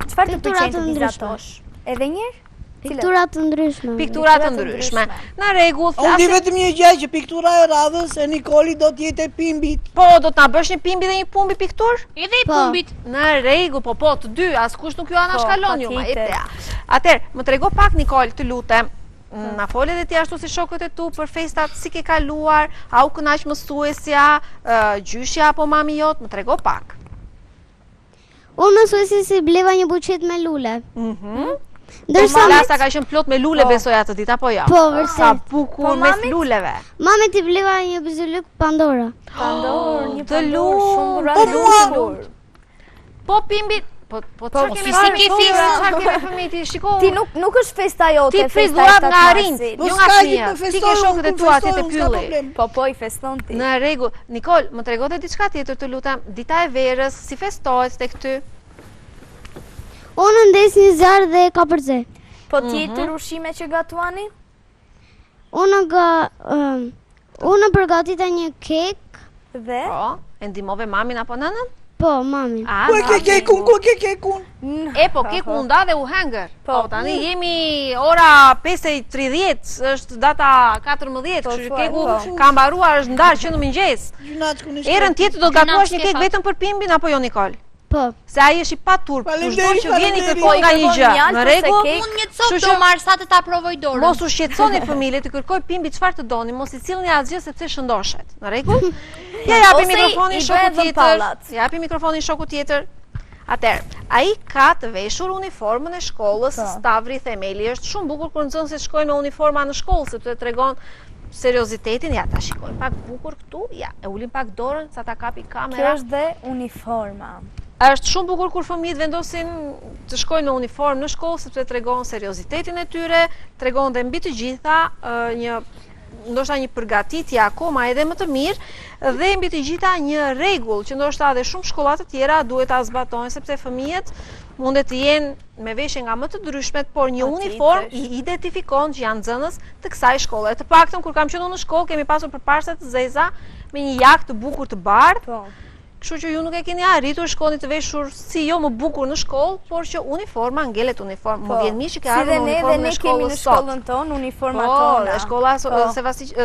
Çfarë të Piktura pëlqen të të ndryshme. vizatosh? Edhe një herë? Piktura të ndryshme. Piktura të ndryshme. Në rregull, Unë di vetëm një gjë që piktura e radhës e Nikoli do të jetë e pimbit. Po, do të na bësh një pimbi dhe një pumbi pikturë? Edhe i pumbit. Në rregull, po, të dy, askush nuk ju anashkalon ju, ma idea. Atëherë, më trego pak Nikol, të lutem. Na fole dhe ti ashtu si shokët e tu për festat, si ke kaluar, a u kënaq mësuesja, gjyshja apo mami jot, më trego pak. Unë mësuesi si bleva një buqet me lule. Ndërsa klasa ka qenë plot me lule besoj atë ditë apo jo? Po, vërtet. Sa bukur mes luleve. Mami ti bleva një bëzuluk Pandora. Një të lumë. Po pimbit. Po çfarë kemi çfarë kemi fëmijë shiko. Ti nuk është festa jote, ti pris dhurat nga rinjt, jo nga fëmijët. Ti ke shokët e tua ti të pylli. Po i feston ti. Në rregull, Nikol, më tregote diçka tjetër të lutem. Dita e verës, si festohet tek ty? Unë ndes një zjarë dhe kapërze. Po tjetër ushqime që gatuani? Unë përgatita një kek. Dhe? Po, e ndihmove mamin apo nënën? Po, mamin. Ku e ke kekun? E po, kekun nda dhe u hengër. Po, tani jemi ora 5:30, është data 14, kështu që keku ka mbaruar, është ndarë që në mëngjes. Erën tjetër do gatuash një kek vetëm për pimbin apo jo Nikol? Po. Se ai është i paturp, kushdo që vjen i kërkon nga një gjë. Në rregull, unë një copë do marr sa të ta provoj dorën. Mos u shqetësoni fëmijët, të kërkoj pimbi çfarë të doni, mos i sillni asgjë sepse shëndoshet. Në rregull? Ja japi mikrofonin shokut tjetër. Japi mikrofonin shokut tjetër. Atëherë, ai ka të veshur uniformën e shkollës, Stavri Themeli është shumë bukur kur nxënësit shkojnë me uniforma në shkollë sepse tregon seriozitetin. Ja ta shikojmë pak bukur këtu. Ja, e ulim pak dorën sa ta kapi kamera. Kjo është dhe uniforma. Është shumë bukur kur fëmijët vendosin të shkojnë në uniformë në shkollë sepse tregon seriozitetin e tyre, tregon dhe mbi të gjitha ndoshta një përgatitje akoma edhe më të mirë dhe mbi të gjitha një rregull që ndoshta edhe shumë shkolla të tjera duhet ta zbatojnë sepse fëmijët mundet të jenë me veshje nga më të ndryshmet, por një uniform i identifikon që janë nxënës të kësaj shkolle. Të paktën kur kam qenë në shkollë kemi pasur përparse të zeza me një jak të bukur të bardhë. Kështu që ju nuk e keni arritur shkoni të veshur si jo më bukur në shkollë, por që uniforma ngelet uniformë. Më vjen mirë që ke ardhur në uniformën e shkollës sot. Si dhe ne kemi në shkollën tonë uniforma tona.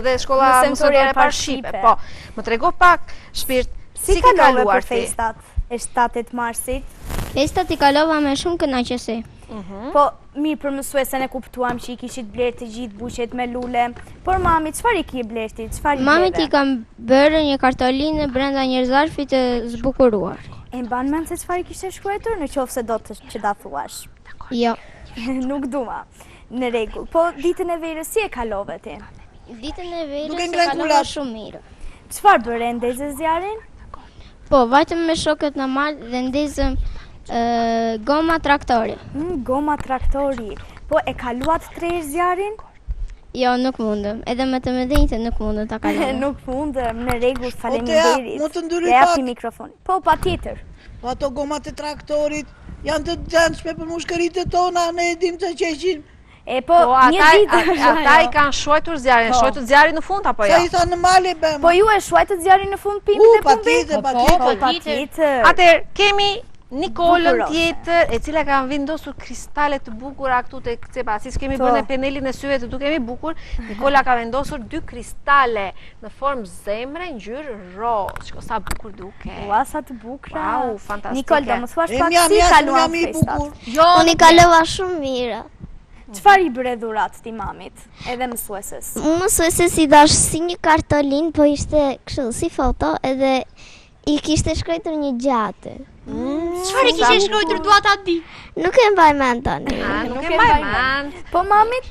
Dhe shkolla mësore Parashipe. Po, më trego pak shpirt si ke kaluar ti? Festat e 7 marsit? Festat i kalova me shumë kënaqësi. Po, mirë për mësuesen e kuptuam që i kishit bler të gjithë buqet me lule, por mami, qëfar i ki blerti? Mami ti kam bërë një kartolinë brenda një zarfi të zbukuruar. E mban mend se çfarë kishte shkruar në qoftë se do të që ta thuash? Jo. Nuk dua. Në rregull. Po ditën e verës si e kalove ti? Ditën e verës e kalova shumë mirë. Çfarë bëre, ndezë zjarrin? Po, vajtëm me shokët në mal dhe ndezëm goma traktori. Goma traktori. Po e kaluat tresh zjarrin? Jo, nuk mundëm. Edhe me të mëdhenjtë nuk mundëm ta kaloj. Nuk mundëm, në rregull, faleminderit. Mund të ndryoj pak. Japi mikrofon. Po, patjetër. Po ato gomat e traktorit janë të dëmshme për mushkëritë tona, ne e dim të qeshin. E po, një ditë ata i kanë shuajtur zjarrin, shuajtur zjarrin në fund apo jo? Sa i tha në male bëm. Po ju e shuajtët zjarrin në fund pimbit e pumbit? Patjetër. Atëherë, kemi Nikolën tjetër, e cila ka vendosur kristale të bukura këtu te cepa, siç kemi bërë në penelin e syve të dukemi bukur. Nikola ka vendosur 2 kristale në formë zemre ngjyrë roz. Shiko sa bukur duke. Ua, sa të bukura. Wow, fantastike. Nikol, do më thuash pak si kaluan festat? Unë i kalova shumë mirë. Çfarë i bëre dhurat ti mamit, edhe mësueses? Mësueses i dash si një kartolinë, po ishte kështu si foto, edhe i kishte shkruar një gjatë. Çfarë kishte shkruar dua ta di? Nuk e mbaj mend tani. Nuk e mbaj mend. Po mamit?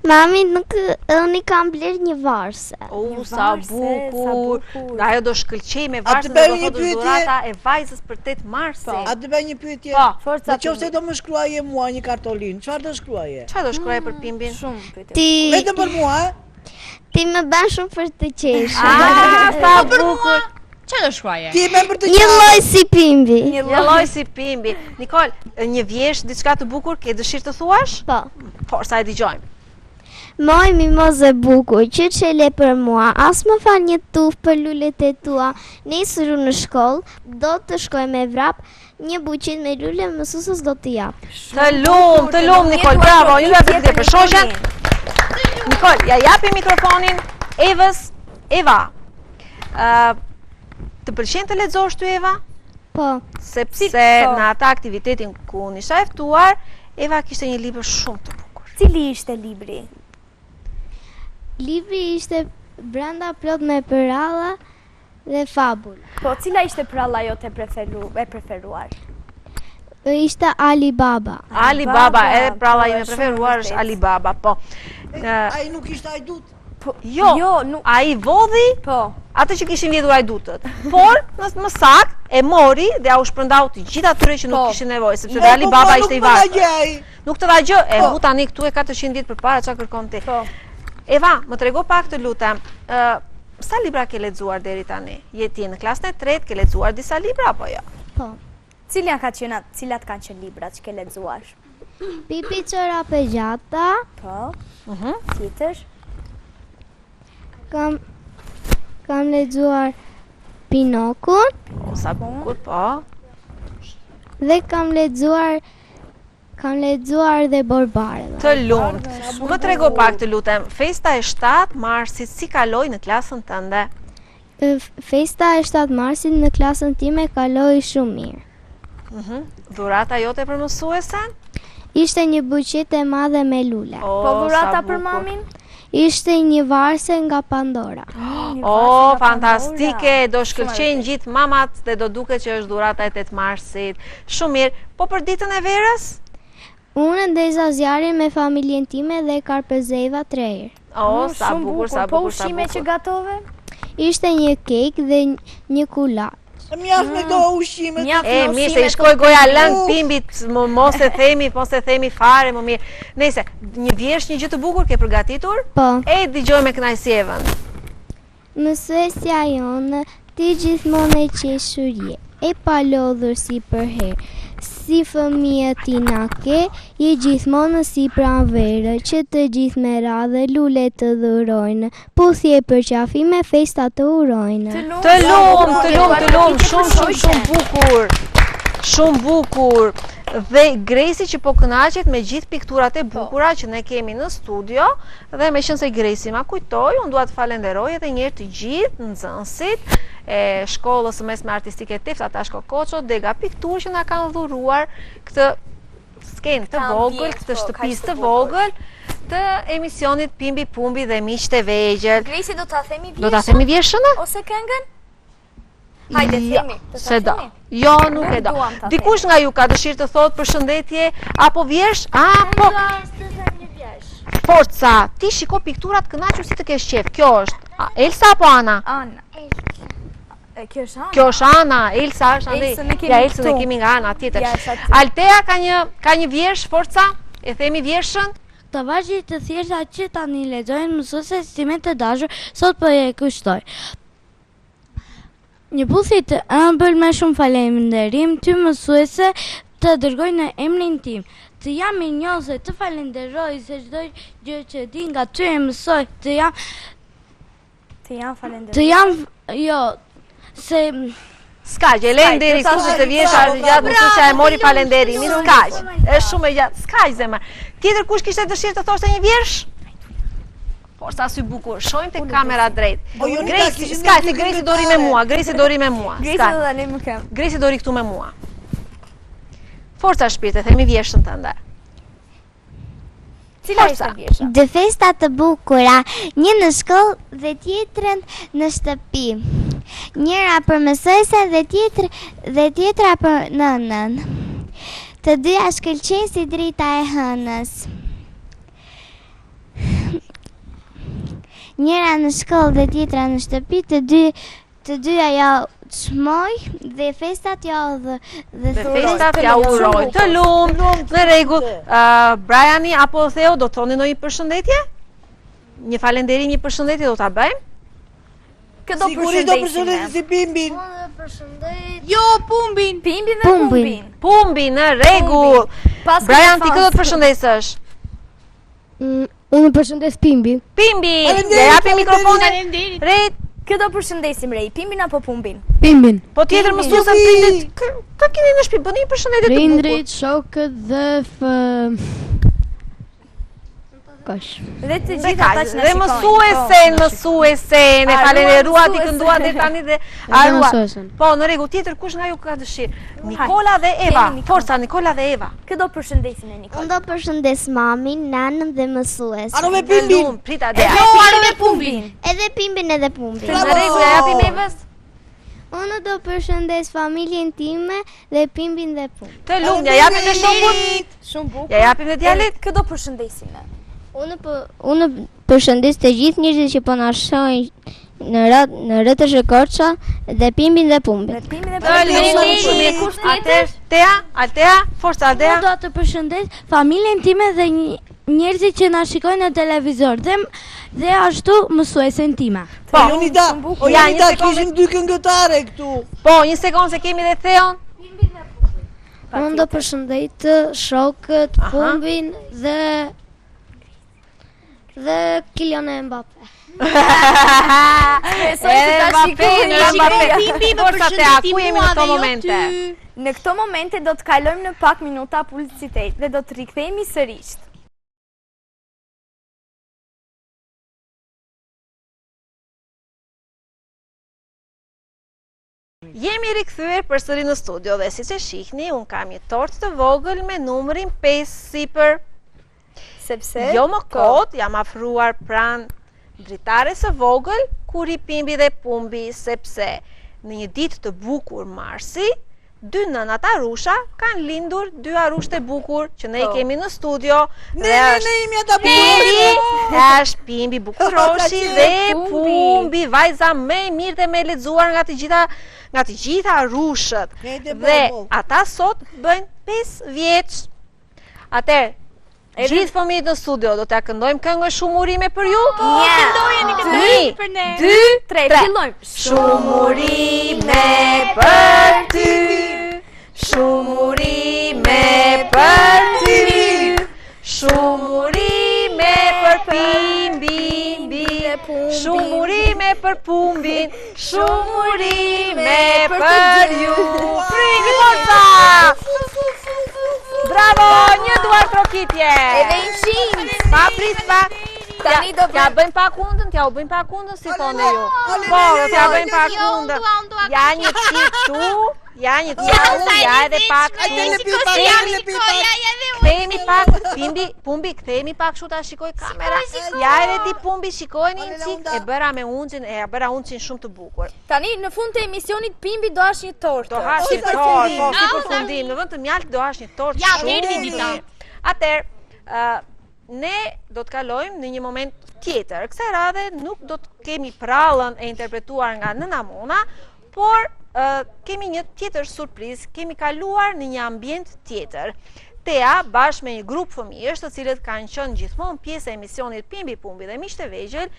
Mami nuk unë kam bler një varse. Sa bukur. Ajo do shkëlqej me varsën dhe do thotë dhurata e vajzës për 8 marsin. A të bëj një pyetje? Po, nëse do më shkruaje mua një kartolinë, çfarë do shkruaje? Çfarë do shkruaje për pimbin? Shumë pyetje. Ti vetëm për mua, Ti më bën shumë për të qeshur. Sa bukur. Çfarë do shkruaje? Ti me për të Një lloj si pimbi. Një lloj si pimbi. Nikol, një vjesh diçka të bukur ke dëshirë të thuash? Po. Forca e dëgjojmë. Moj mimoze bukur, që qele për mua, as më fa një tuf për lulet e tua, nesër në shkollë, do të shkoj me vrap, një buqet me lule, mësusës do të jap. Të lum, Nikol, bravo, ju ja vite për shoqen. Nikol, ja japi mikrofonin Evës. Eva, të pëlqen të lexosh ty, Eva? Po. Sepse në ata aktivitetin ku unë isha e ftuar, Eva kishte një libër shumë të bukur. Cili ishte libri? Libri ishte brenda plot me përralla dhe fabula. Po, cila ishte pralla jote e preferuar? Ishte Ali Baba. Ali Baba, edhe pralla ime preferuar është Ali Baba, po. Ai nuk ishte ajdut. Jo, ai vodhi atë që kishin vjedhur ajdutët. Por, më sakt e mori dhe au shpërndau të gjithë atyre që nuk kishin nevojë, sepse dhe Ali Baba ishte i varfër. Nuk të dha gjë, hu tani këtu e 400 ditë përpara çka kërkon ti. Eva, më trego pak të lutem, sa libra ke lexuar deri tani? Ti në klasën e 3, ke lexuar disa libra apo jo? Po. Cilat kanë qenë librat që ke lexuar? Pipi çorape gjata. Po. Tjetër? Kam lexuar Pinokun. Sa bukur, po. Dhe kam lexuar dhe Borbarën. Të lumt. Më trego pak të lutem, festa e 7 marsit si kaloi në klasën tënde? Festa e 7 marsit në klasën time kaloi shumë mirë. Dhurata jote për mësuesen? Ishte një buqet e madhe me lule. Po dhurata për mamin? Ishte një varse nga Pandora. Fantastike, do shkëlqejnë gjithë mamat dhe do duket që është dhurata e 8 marsit. Shumë mirë, po për ditën e verës? Unë ndeza zjarrin me familjen time dhe karpezeva 3 herë. Sa bukur, sa bukur. Po ushqime që gatove? Ishte një kek dhe një kulaç. Mjaft me do ushqime. Mirë se i shkoj goja lëng pimbit, mos e themi fare, më mirë. Nëse, një vjesh një gjë të bukur ke përgatitur? Po. Dëgjoj me kënaqësi Evën. Mësuesja jonë, ti gjithmonë e qeshurje, e palodhur si për herë. Si fëmijë ti na ke, je gjithmonë si pranverë, që të gjithë me radhë lule të dhurojnë, puthje për qafi me festa të urojnë. Të lumë, shumë bukur. Shumë bukur. Dhe Gresi që po kënaqet me gjithë pikturat e bukura që ne kemi në studio, dhe me qenë se Gresi ma kujtoj, unë dua të falenderoj edhe një herë të gjithë nxënësit e shkollës së mesme artistike Tefta Tashko Koço, Dega Piktur që na kanë dhuruar këtë skenë të vogël, këtë shtëpisë të vogël të emisionit Pimbi Pumbi dhe Miqtë e Vegjël. Gresi, do ta themi vjeshtë? Do ta themi vjeshtë? Ose këngën? Hajde, themi. Se do. Jo, nuk e do. Dikush nga ju ka dëshirë të thotë përshëndetje apo vjeshtë? Po. Forca, ti shiko pikturat kënaqur si të kesh qef. Kjo është Elsa apo Ana? Ana. Kjo është Ana. Kjo është Ana, Elsa është andaj. Ja, Elsën e kemi nga Ana tjetër. Altea ka një vjeshtë, Forca? E themi vjeshtën? Të vazhjit të thjeshta që tani lexojnë mësuesit time të dashur, sot po e kushtoj. Një puthje të ëmbël me shumë faleminderim ty mësuese, të dërgoj në emrin tim. Të jam injose, të falenderoj se çdo gjë që di nga ty e mësoj, të jam falenderoj. Skaq, e lejnë deri këtu të vjesha gjatë mësuesja e mori falenderimin, skaq. Është shumë e gjatë, skaq zemër. Tjetër kush kishte dëshirë të thoshte një vjersh? Forca sy bukur, shojmë te kamera drejt. Gresi, skaq, se Gresi do ri me mua, Gresi do ri me mua. Gresi do ri këtu me mua. Forca shpirte, themi vjeshtën tënde. Cila ishte vjeshta? Dë festa të bukura, një në shkollë dhe tjetrën në shtëpi. Njëra për mësuesen dhe tjetra për nënën. Të dyja shkëlqejnë si drita e hënës. Njëra në shkollë dhe tjetra në shtëpi, të dyja ja çmoj dhe festat ja dhe festat ja uroj. Të lumë, në rregull. Briani apo Theo do thoni ndonjë përshëndetje? Një falënderim, një përshëndetje do ta bëjmë? Këdo Sigurisht do përshëndesim si Pimbin. Jo, Pumbin. Pimbin dhe Pumbin. Pumbi në rregull. Brian, ti këtë të përshëndesësh? Unë përshëndes Pimbin. Pimbi, le japi mikrofonin. Rejt, Këdo përshëndesim Rej, Pimbin apo Pumbin? Pimbin. po tjetër mësuesen prindit. Ka keni në shtëpi, bëni një përshëndetje të bukur. Prindrit, shokët dhe Kash. Dhe të gjithë ata që na Dhe mësuesen, e falenderua ti këndua deri tani dhe arua. mësuesen. Po, në rregull, tjetër kush nga ju ka dëshirë? Nikola dhe Eva. Forca Nikola dhe Eva. Këdo përshëndesim e Nikola. Unë do përshëndes mamin, nanën dhe mësues. Aro me Pimbin. Prita dhe. Arë Pumbin. Edhe Pimbin edhe Pumbin. Në rregull, ja japim Evës. Unë do përshëndes familjen time dhe Pimbin dhe Pumbin. Të lumë, ja japim dhe shokut. Shumë bukur. Ja japim dhe djalit. Këdo përshëndesim ne. Unë përshëndes të gjithë njerëzit që po na shohin në rrëtësh e Korça dhe Pimbin dhe Pumbin. Dhe Pimbin dhe Të lumë, Altea, Altea, forca Altea. Unë do të përshëndes familjen time dhe njerëzit që na shikojnë në televizor dhe ashtu mësuesen time. Po, Jonida, kishim 2 këngëtare këtu. Po, një sekond se kemi dhe Theon. Unë do përshëndet shokët, Pumbin dhe Kylian Mbappé. Pimbi më përshëndeti mua dhe jo ty. Në këto momente do të kalojmë në pak minuta publicitet dhe do të rikthehemi sërish. Jemi rikthyer përsëri në studio dhe siç e shihni, un kam një tortë të vogël me numrin 5 sipër. Sepse Jo më kot, jam afruar pranë dritares së vogël, kur i Pimbi dhe Pumbi, sepse në një ditë të bukur marsi, 2 nënat Arusha kanë lindur 2 arushte bukur që ne i kemi në studio. Ne imi ata Është Pimbi Bukuroshi dhe Pumbi, vajza më e mirë dhe më e lexuar nga të gjitha arushët. Dhe ata sot bëjnë 5 vjeç. Atëherë, gjithë fëmijët në studio do t'ja këndojmë këngë shumurime për ju? Këndojeni për ne. 2, 3, fillojmë. Shumurime për ty, shumurime për ty, shumurime për Pimbin, shumurime për Pumbin, shumurime për ju. Prindi forca! Bravo, një duar trokitje. Edhe 100. Pa prit pak. Tani do t'ja bëjmë pak undën, t'ja u bëjmë pak undën si thoni ju. Po, t'ja bëjmë pak undën. Ja një qik tu, ja një qik, ja edhe pak tu. Kthehemi pak, Pumbi, kthehemi pak shu ta shikoj kamera. Ja edhe ti Pumbi, shikojni një qik, e bëra me unqin, bëra unqin shumë të bukur. Tani në fund të emisionit Pimbi do hash një tortë. Do hash një tortë, po, si përfundim, në vend të mjalt do hash një tortë Ja, shumë deri të dita. mirë. Atëherë, ne do të kalojmë në një moment tjetër. Kësaj radhe nuk do të kemi prallën e interpretuar nga Nëna Mona, por kemi një tjetër surprizë, kemi kaluar në një ambient tjetër. Tea, bashkë me një grup fëmijësh, të cilët kanë qenë gjithmonë pjesë e emisionit Pimbi Pumbi dhe Miqtë e Vegjël,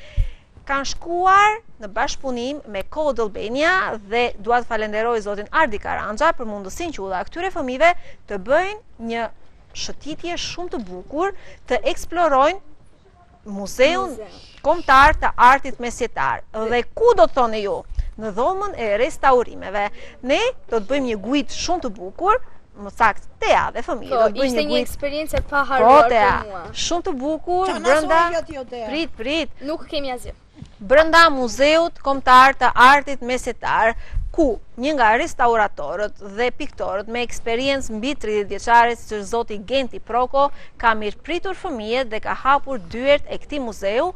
kanë shkuar në bashkëpunim me Code Albania dhe dua të falenderoj zotin Ardi Karanja për mundësinë që u dha këtyre fëmijëve të bëjnë një shëtitje shumë të bukur, të eksplorojnë muzeun kombëtar të artit mesjetar. Dhe ku do të thoni ju? Në dhomën e restaurimeve. Ne do të bëjmë një guid shumë të bukur, më saktë Tea dhe fëmijët do të bëjnë Ishte një një guid. eksperiencë e paharruar për mua. Shumë të bukur brenda prit. Nuk kemi asgjë. Brenda muzeut kombëtar të artit mesjetar, ku një nga restauratorët dhe piktorët me eksperiencë mbi 30 vjeçare siç është zoti Genti Proko ka mirëpritur fëmijët dhe ka hapur dyert e këtij muzeu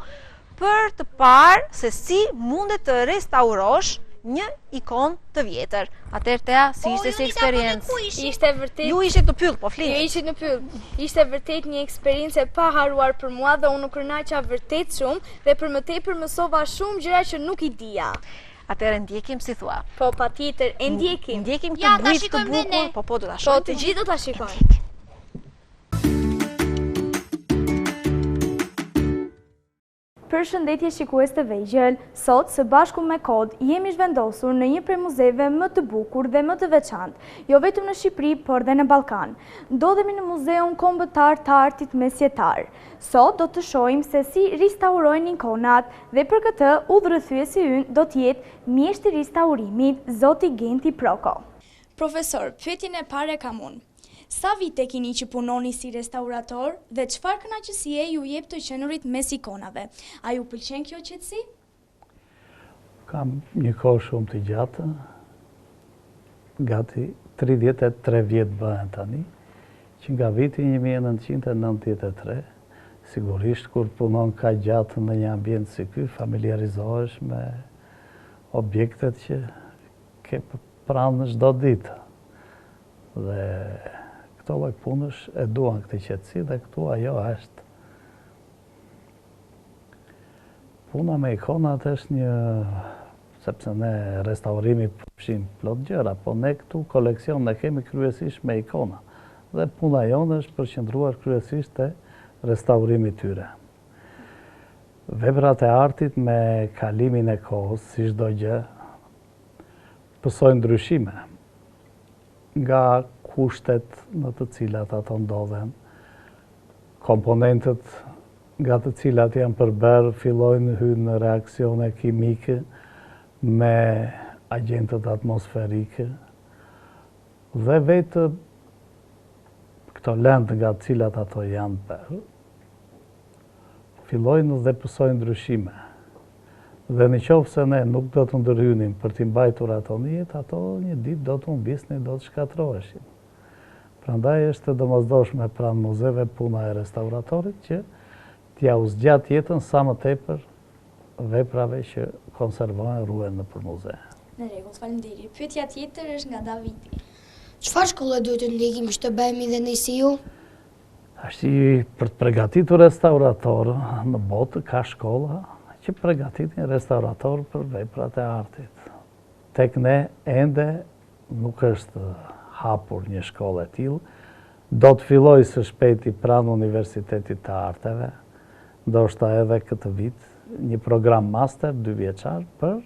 për të parë se si mundet të restaurosh një ikon të vjetër. Atëherë Tea, si ishte si eksperiencë? Ishte vërtet. Ju ishit në pyll, po Jo, flini. ishit në pyll. Ishte vërtet një eksperiencë e paharruar për mua dhe unë u kënaqa vërtet shumë dhe për më tepër mësova shumë gjëra që nuk i dija. Atëherë ndjekim si thua. Po patjetër, e ndjekim. Ndjekim Ja, këtë ta guid të shikojmë dhe bukur, ne. po do ta Po shohim. të gjithë do ta shikojnë. Përshëndetje shikues të vegjël, sot së bashku me Kod jemi zhvendosur në një prej muzeve më të bukur dhe më të veçantë, jo vetëm në Shqipëri, por dhe në Ballkan. Ndodhemi në Muzeun Kombëtar të Artit Mesjetar. Sot do të shohim se si restaurojnë ikonat dhe për këtë udhëthyesi ynë do të jetë mjeshti i restaurimit zoti Genti Proko. Profesor, pyetjen e parë kam unë. Sa vite keni që punoni si restaurator dhe çfarë kënaqësie ju jep të qenurit mes ikonave? A ju pëlqen kjo qetësi? Kam një kohë shumë të gjatë, gati 33 vjetë bëhen tani, që nga viti 1993, sigurisht kur punon ka gjatë në një ambient si ky, familiarizohesh me objektet që ke pranë në çdo ditë. Dhe këto lloj punësh e duan këtë qetësi dhe këtu ajo është. Puna me ikonat është një, sepse ne restaurimi përfshin plot gjëra, po ne këtu koleksion ne kemi kryesisht me ikona. Dhe puna jonë është përqendruar kryesisht te restaurimi tyre. Veprat e artit me kalimin e kohës, si çdo gjë, pësojnë ndryshime nga kushtet në të cilat ato ndodhen, komponentët nga të cilat janë përbërë fillojnë hynë në reakcione kimike me agentët atmosferike dhe vetë këto lëndë nga të cilat ato janë bërë, fillojnë dhe pësojnë ndryshime. Dhe në qoftë se ne nuk do të ndërhynim për t'i mbajtur ato në jetë, ato një ditë do të humbisnin, do të shkatërroheshin. Prandaj është domosdoshme pranë muzeve puna e restauratorit që t'ja uzgjat jetën sa më tepër veprave që konservohen ruhen nëpër muze. Në rregull, faleminderit. Pyetja tjetër është nga Davidi. Çfarë shkolle duhet të ndjekim që të bëhemi dhe ne si ju? Për të përgatitur restaurator në botë ka shkolla që përgatitin restaurator për veprat e artit. Tek ne ende nuk është hapur një shkollë e tillë, do të filloj së shpejti pranë Universitetit të Arteve, ndoshta edhe këtë vit, një program master 2 vjeçar për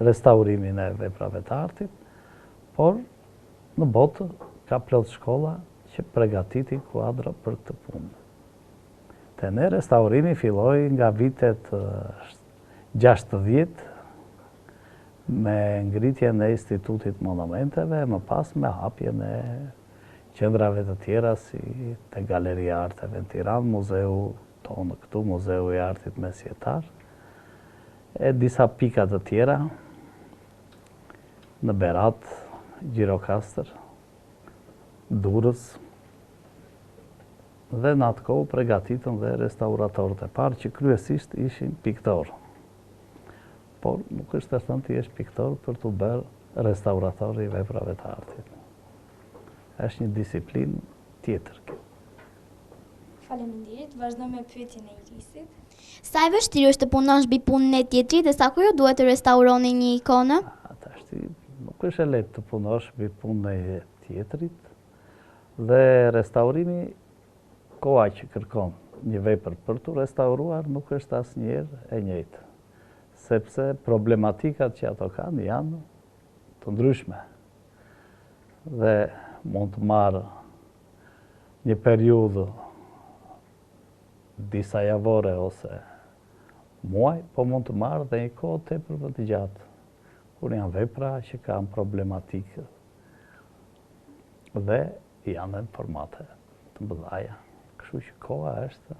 restaurimin e veprave të artit, por në botë ka plot shkolla që përgatitin kuadra për këtë punë. Te ne restaurimi filloi nga vitet 60 me ngritjen e Institutit Monumenteve, më pas me hapjen e qendrave të tjera si te Galeria Arteve në Tiranë, muzeu tonë këtu, Muzeu i Artit Mesjetar, e disa pika të tjera në Berat, Gjirokastër, Durrës, dhe në atë kohë përgatitën dhe restauratorët e parë që kryesisht ishin piktorë. Por nuk është të thënë ti jesh piktor për të bërë restaurator i veprave të artit. Është një disiplinë tjetër. Faleminderit, vazhdojmë me pyetjen e Irisit. Sa e vështirë është të punosh mbi punën e tjetrit dhe sa kur duhet të restauroni një ikonë? Nuk është e lehtë të punosh mbi punën e tjetrit dhe restaurimi koha që kërkon një vepër për të restauruar nuk është asnjëherë e njëjtë, sepse problematikat që ato kanë janë të ndryshme dhe mund të marrë një periudhë disa javore ose muaj, po mund të marrë dhe një kohë tepër të gjatë, kur janë vepra që kanë problematikë dhe janë në formate të mëdha. Kështu që koha është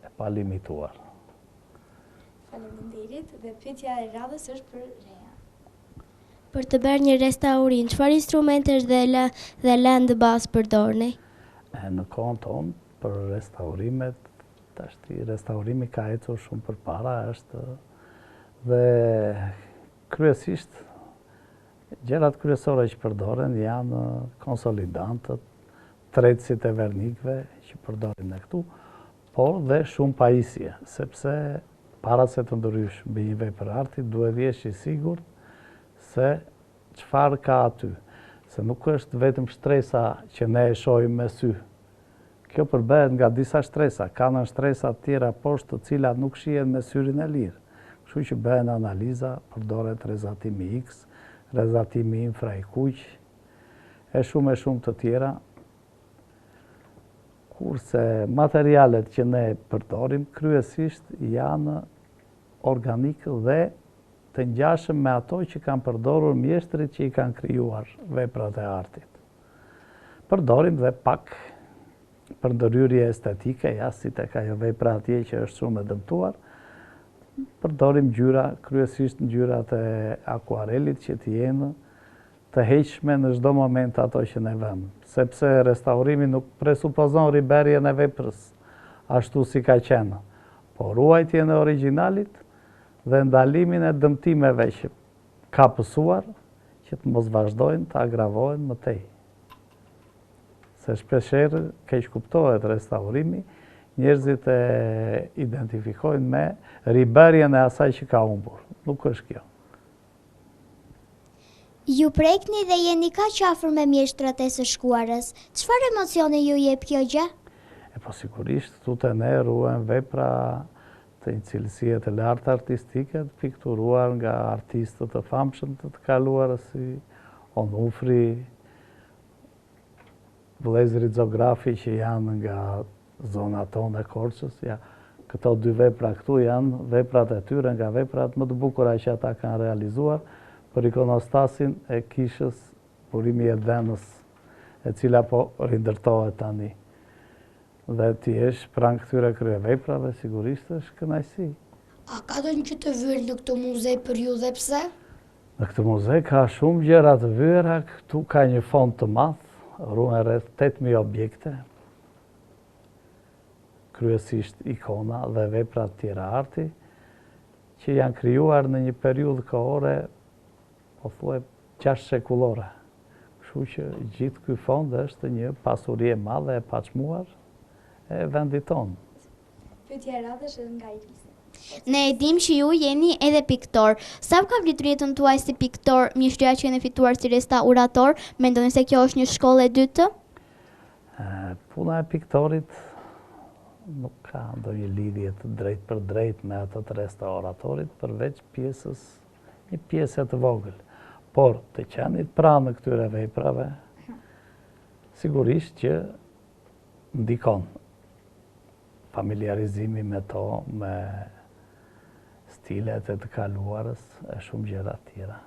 e palimituar. Faleminderit dhe pyetja e radhës është për Reja. Për të bërë një restaurim, çfarë instrumentesh dhe lëndë bazë përdorni? Në kohën tonë për restaurimet, restaurimi ka ecur shumë përpara, është dhe kryesisht gjërat kryesore që përdoren janë konsolidantët, tretësit e vernikëve që përdorin në këtu, por dhe shumë pajisje, sepse para se të ndrysh mbi një vepër arti, duhet jesh i sigurt se çfarë ka aty. Se nuk është vetëm shtresa që ne e shohim me sy. Kjo përbehet nga disa shtresa, ka në shtresa tjera poshtë të cilat nuk shihen me syrin e lirë. Kështu që bëhen analiza, përdoret rezatimi X, rezatimi infra i kuq, e shumë të tjera. Kurse materialet që ne përdorim kryesisht janë organikë dhe të ngjashëm me ato që kanë përdorur mjeshtrit që i kanë krijuar veprat e artit. Përdorim dhe pak për ndërhyrje estetike, ja si tek ajo vepra atje që është shumë e dëmtuar, përdorim ngjyra, kryesisht ngjyrat e akuarelit që të jenë të heqshme në çdo moment ato që ne vëmë, sepse restaurimi nuk presupozon riberjen e veprës ashtu si ka qenë, por ruajtjen e originalit dhe ndalimin e dëmtimeve që ka pësuar që të mos vazhdojnë të agravohen më tej. Se shpeshherë keq kuptohet restaurimi, njerëzit e identifikojnë me riberjen e asaj që ka humbur. Nuk është kjo. Ju prekni dhe jeni kaq afër me mjeshtrat e së shkuarës. Çfarë emocioni ju jep kjo gjë? Po sigurisht, tute ne ruajmë vepra të një cilësie të lartë artistike, të pikturuar nga artistët të famshëm të kaluar si Onufri, vëllezërit zografi që janë nga zona tonë e Korçës. Ja, këto dy vepra këtu janë veprat e tyre nga veprat më të bukura që ata kanë realizuar për ikonostasin e kishës Burimi e Dhenës, e cila po rindërtohet tani. Dhe ti jesh pranë këtyre kryeveprave, sigurisht është kënaqësi. A ka ndonjë që të vyer në këtë muze për ju dhe pse? Në këtë muze ka shumë gjëra të vyera, këtu ka një fond të madh, ruhen rreth 8.000 objekte, kryesisht ikona dhe vepra të tjera arti, që janë krijuar në një periudhë kohore, po thuaj 6 shekullore. Kështu që gjithë ky fond është një pasuri e madhe e paçmuar e vendit tonë. Pyetja e radhës është nga Elisa. Ne e dim që ju jeni edhe piktor. Sa ka vlitur jetën tuaj si piktor, mjeshtria që jeni fituar si restaurator? Mendoni se kjo është një shkollë e dytë? Puna e piktorit nuk ka ndonjë lidhje të drejtë për drejtë me atë të restauratorit, përveç një pjesë të vogël. Por të qenit pranë këtyre veprave, sigurisht që ndikon familiarizimi me to, me stilet e të kaluarës e shumë gjëra tjera.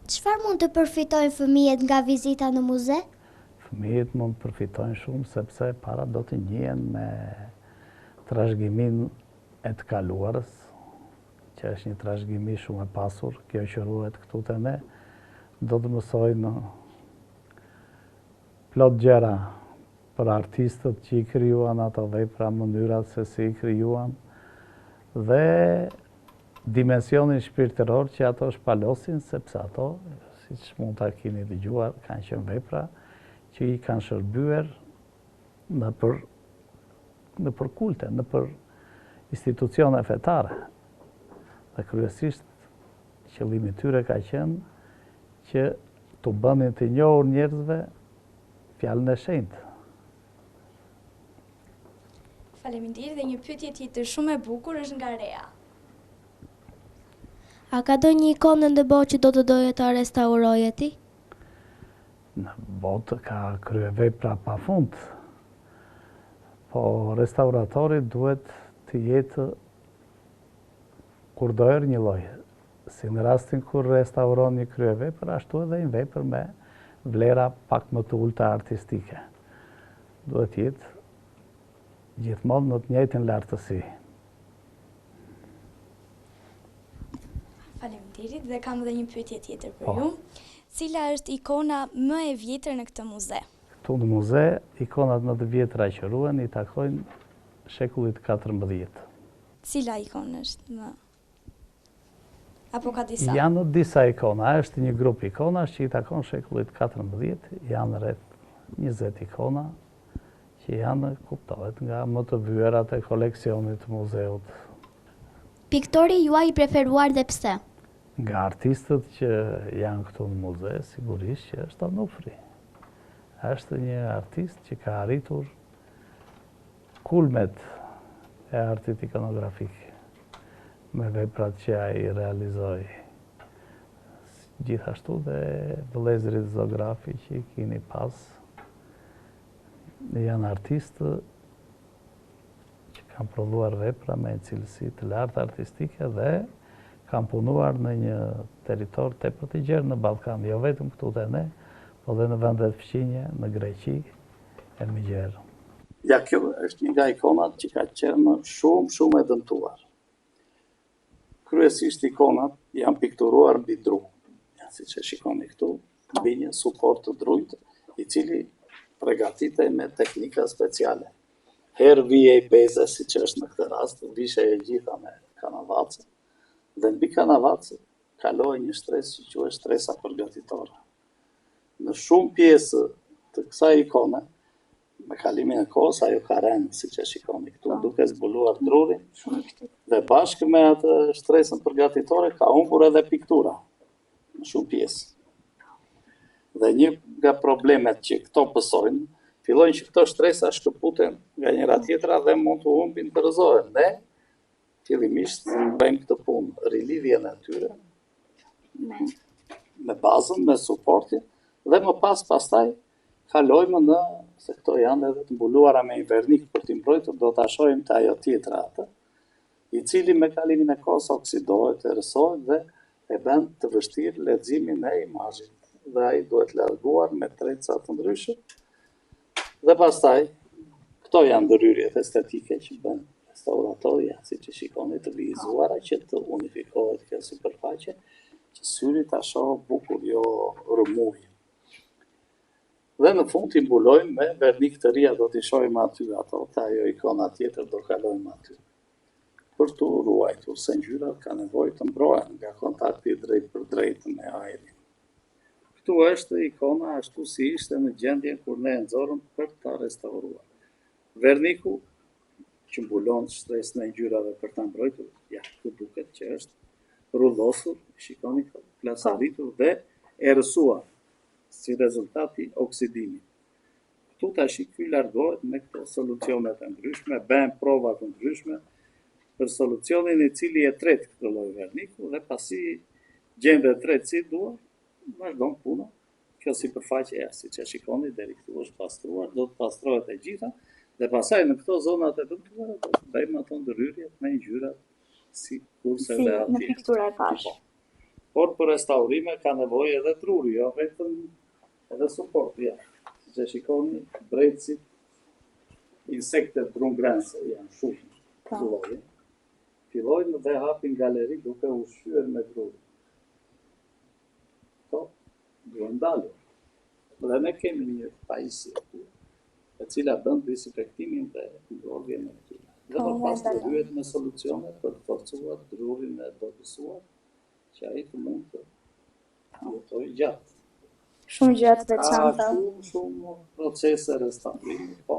Çfarë mund të përfitojnë fëmijët nga vizita në muze? Fëmijët mund të përfitojnë shumë sepse para do të njihen me trashëgimin e të kaluarës, që është një trashëgimi shumë e pasur, kjo që ruhet këtu te ne, do të mësojnë plot gjëra për artistët që i krijuan ato vepra, mënyrat se si i krijuan, dhe dimensionin shpirtëror që ato shpalosin, sepse ato, siç mund ta keni dëgjuar, kanë qenë vepra që i kanë shërbyer në për kulte, në për institucione fetare. Dhe kryesisht qëllimi i tyre ka qenë që të bënin të njohur njerëzve fjalën e shenjtë. Faleminderit dhe një pyetje tjetër shumë e bukur është nga Rea. A ka ndonjë ikonë në botë që do të doje ta restauroje ti? Në botë ka kryevepra pafund, po restauratori duhet të jetë kur do erë një lloj. Si në rastin kur restauron një kryevepër, ashtu edhe një vepër me vlera pak më të ulta artistike. Duhet jetë gjithmonë në të njëjtën lartësi. Faleminderit dhe kam edhe një pyetje tjetër për ju. Cila është ikona më e vjetër në këtë muze? Këtu në muze, ikonat më të vjetra që ruhen i takojnë shekullit 14. Cila ikonë është më? Apo ka disa? Janë disa ikona, është një grup ikonash që i takon shekullit 14, janë rreth 20 ikona që janë, kuptohet, nga më të vyerat e koleksionit të muzeut. Piktori juaj i preferuar dhe pse? Nga artistët që janë këtu në muze, sigurisht që është Onufri. Është një artist që ka arritur kulmet e artit ikonografik me veprat që ai realizoi. Gjithashtu dhe vëllezërit zografi që i keni pas janë artistë që kanë prodhuar vepra me cilësi të lartë artistike dhe kanë punuar në një territor tepër të gjerë në Ballkan, jo vetëm këtu te ne, po dhe në vendet fqinje, në Greqi e më gjerë. Ja, kjo është një nga ikonat që ka qenë shumë e dëmtuar. Kryesisht ikonat janë pikturuar mbi dru. Si që shikoni këtu, mbi një suport të drujt, i cili përgatitej me teknika speciale. Herë vije i beze, si që është në këtë rast, vishe e gjitha me kanavace, dhe mbi kanavace kaloi një shtresë që quhet shtresa përgatitore. Në shumë pjesë të kësaj ikone, me kalimin e kohës, ajo ka rënë, si që shikoni këtu, duke zbuluar drurin, dhe bashkë me atë shtresën përgatitore ka humbur edhe piktura në shumë pjesë. Dhe një nga problemet që këto pësojnë, fillojnë që këto shtresa shkëputen nga njëra tjetra dhe mund të humbin të rëzohen. Ne, fillimisht, bëjmë këtë punë, rilidhjen e tyre, me bazën, me suportin, dhe më pastaj kalojmë në, se këto janë edhe të mbuluara me një vernik për t'i mbrojtur, do t'a shohim të ajo tjetra atë, i cili me kalimin e kohës oksidohet, erësohet dhe e bën të vështirë leximin e imazhit. Dhe ai duhet larguar me treca të ndryshme. Dhe pastaj, këto janë ndryrjet estetike që bën restauratorja, siç e shikoni të vizuara që të unifikohet kjo sipërfaqe, që syri ta shohë bukur, jo rëmuj. Dhe në fund i mbulojmë me vernik të ria, do t'i shohim aty ato, të ajo ikona tjetër do kalojmë aty. Për të ruajtur, se ngjyrat ka nevojë të mbrohen nga kontakti drejt për drejt me ajrin. Këtu është ikona ashtu si ishte në gjendjen kur ne e nxorëm për ta restauruar. Verniku që mbulon shtresën e ngjyrave për ta mbrojtur, ja, këtu duket që është rullosur, shikoni këtu, plasaritur dhe erësuar si rezultat i oksidimit. Këtu tash ky largohet me këto solucione të ndryshme, bën prova të ndryshme për solucionin i cili e tretë këtë lloj verniku dhe pasi gjende tretë si duhet, vazhdon puna. Kjo sipërfaqe, siç e shikoni deri këtu është pastruar, do të pastrohet e gjitha dhe pastaj në këto zonat e dëmtuara do të bëjmë ato ndryrjet me ngjyrat si kurse dhe atje. Në piktura e pash. Por për restaurime ka nevojë edhe druri, jo vetëm edhe suport, ja. Siç e shikoni, brecit, insektet drungrense janë shumë. Fillojnë dhe hapin galeri duke u shyer me druri. Këto duhen ndalur. Dhe ne kemi një pajisje këtu, e cila bën dezinfektimin dhe mbrojtjen e tyre. Dhe më pas të hyet me solucione për të forcuar drurin e dobësuar, që ai të mund të jetojë gjatë. Shumë gjatë veçanta. Shumë procese restaurimi, po.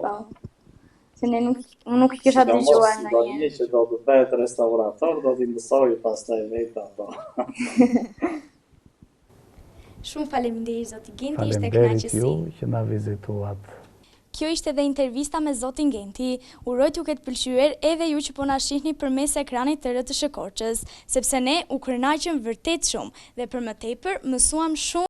Se ne nuk kisha dëgjuar në një. Një që do të bëhet restaurator, do t'i mësoj pastaj vetë ato. Shumë faleminderit zoti Genti, ishte Faleminderit kënaqësi. ju që na vizituat. Kjo ishte edhe intervista me zotin Genti. Uroj t'ju ketë pëlqyer edhe ju që po na shihni përmes ekranit të RTS Korçës, sepse ne u kënaqëm vërtet shumë dhe për më tepër mësuam shumë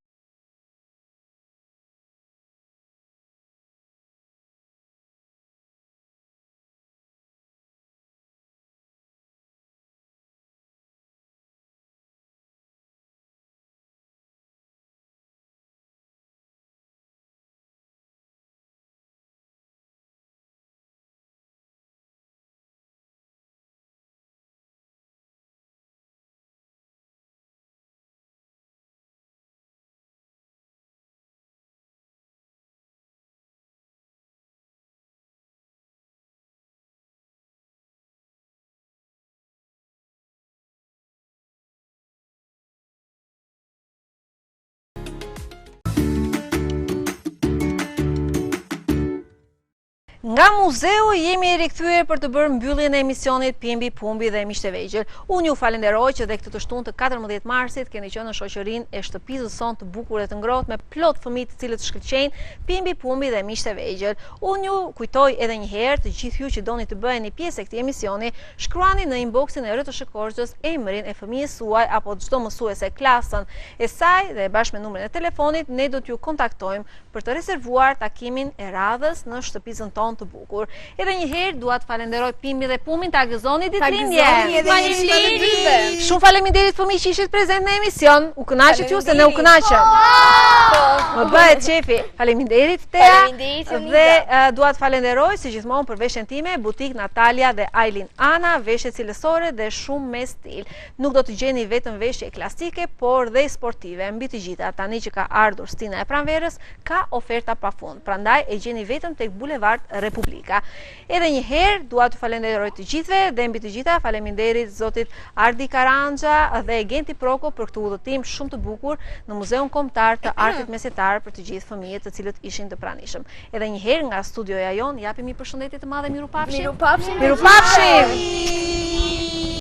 Nga muzeu jemi rikthyer për të bërë mbylljen e emisionit Pimbi, Pumbi dhe Miqtë e Vegjël. Unë ju falenderoj që dhe këtë të shtunë të 14 marsit keni qenë në shoqërinë e shtëpisë son të bukur e të ngrohtë me plot fëmijë të cilët shkëlqejnë Pimbi, Pumbi dhe Miqtë e Vegjël. Unë ju kujtoj edhe një herë të gjithë ju që doni të bëheni pjesë e këtij emisioni, shkruani në inboxin e RTS Korçës emrin e fëmijës suaj apo çdo mësuese klasën e saj dhe bashkë me numrin e telefonit ne do t'ju kontaktojmë për të rezervuar takimin e radhës në shtëpisën tonë të bukur. Edhe një herë dua të falenderoj Pimbi dhe Pumin, ta gëzoni ditëlindje. Faleminderit. Shumë faleminderit fëmijë që ishit prezent në emision. U kënaqët ju se ne u kënaqëm. Më bëhet qefi. Faleminderit Tea. Dhe dua të falenderoj si gjithmonë për veshjen time, butik Natalia dhe Ailin Ana, veshje cilësore dhe shumë me stil. Nuk do të gjeni vetëm veshje klasike, por dhe sportive. Mbi të gjitha, tani që ka ardhur Stina e Pranverës, ka oferta pafund. Prandaj e gjeni vetëm tek Bulevard Republika. Edhe një herë dua të falenderoj të gjithëve dhe mbi të gjitha faleminderit zotit Ardi Karanxha dhe Genti Proko për këtë udhëtim shumë të bukur në Muzeun Kombëtar të Artit Mesetar për të gjithë fëmijët të cilët ishin të pranishëm. Edhe një herë nga studioja jon japim një përshëndetje të madhe, miru pafshim. Miru pafshim.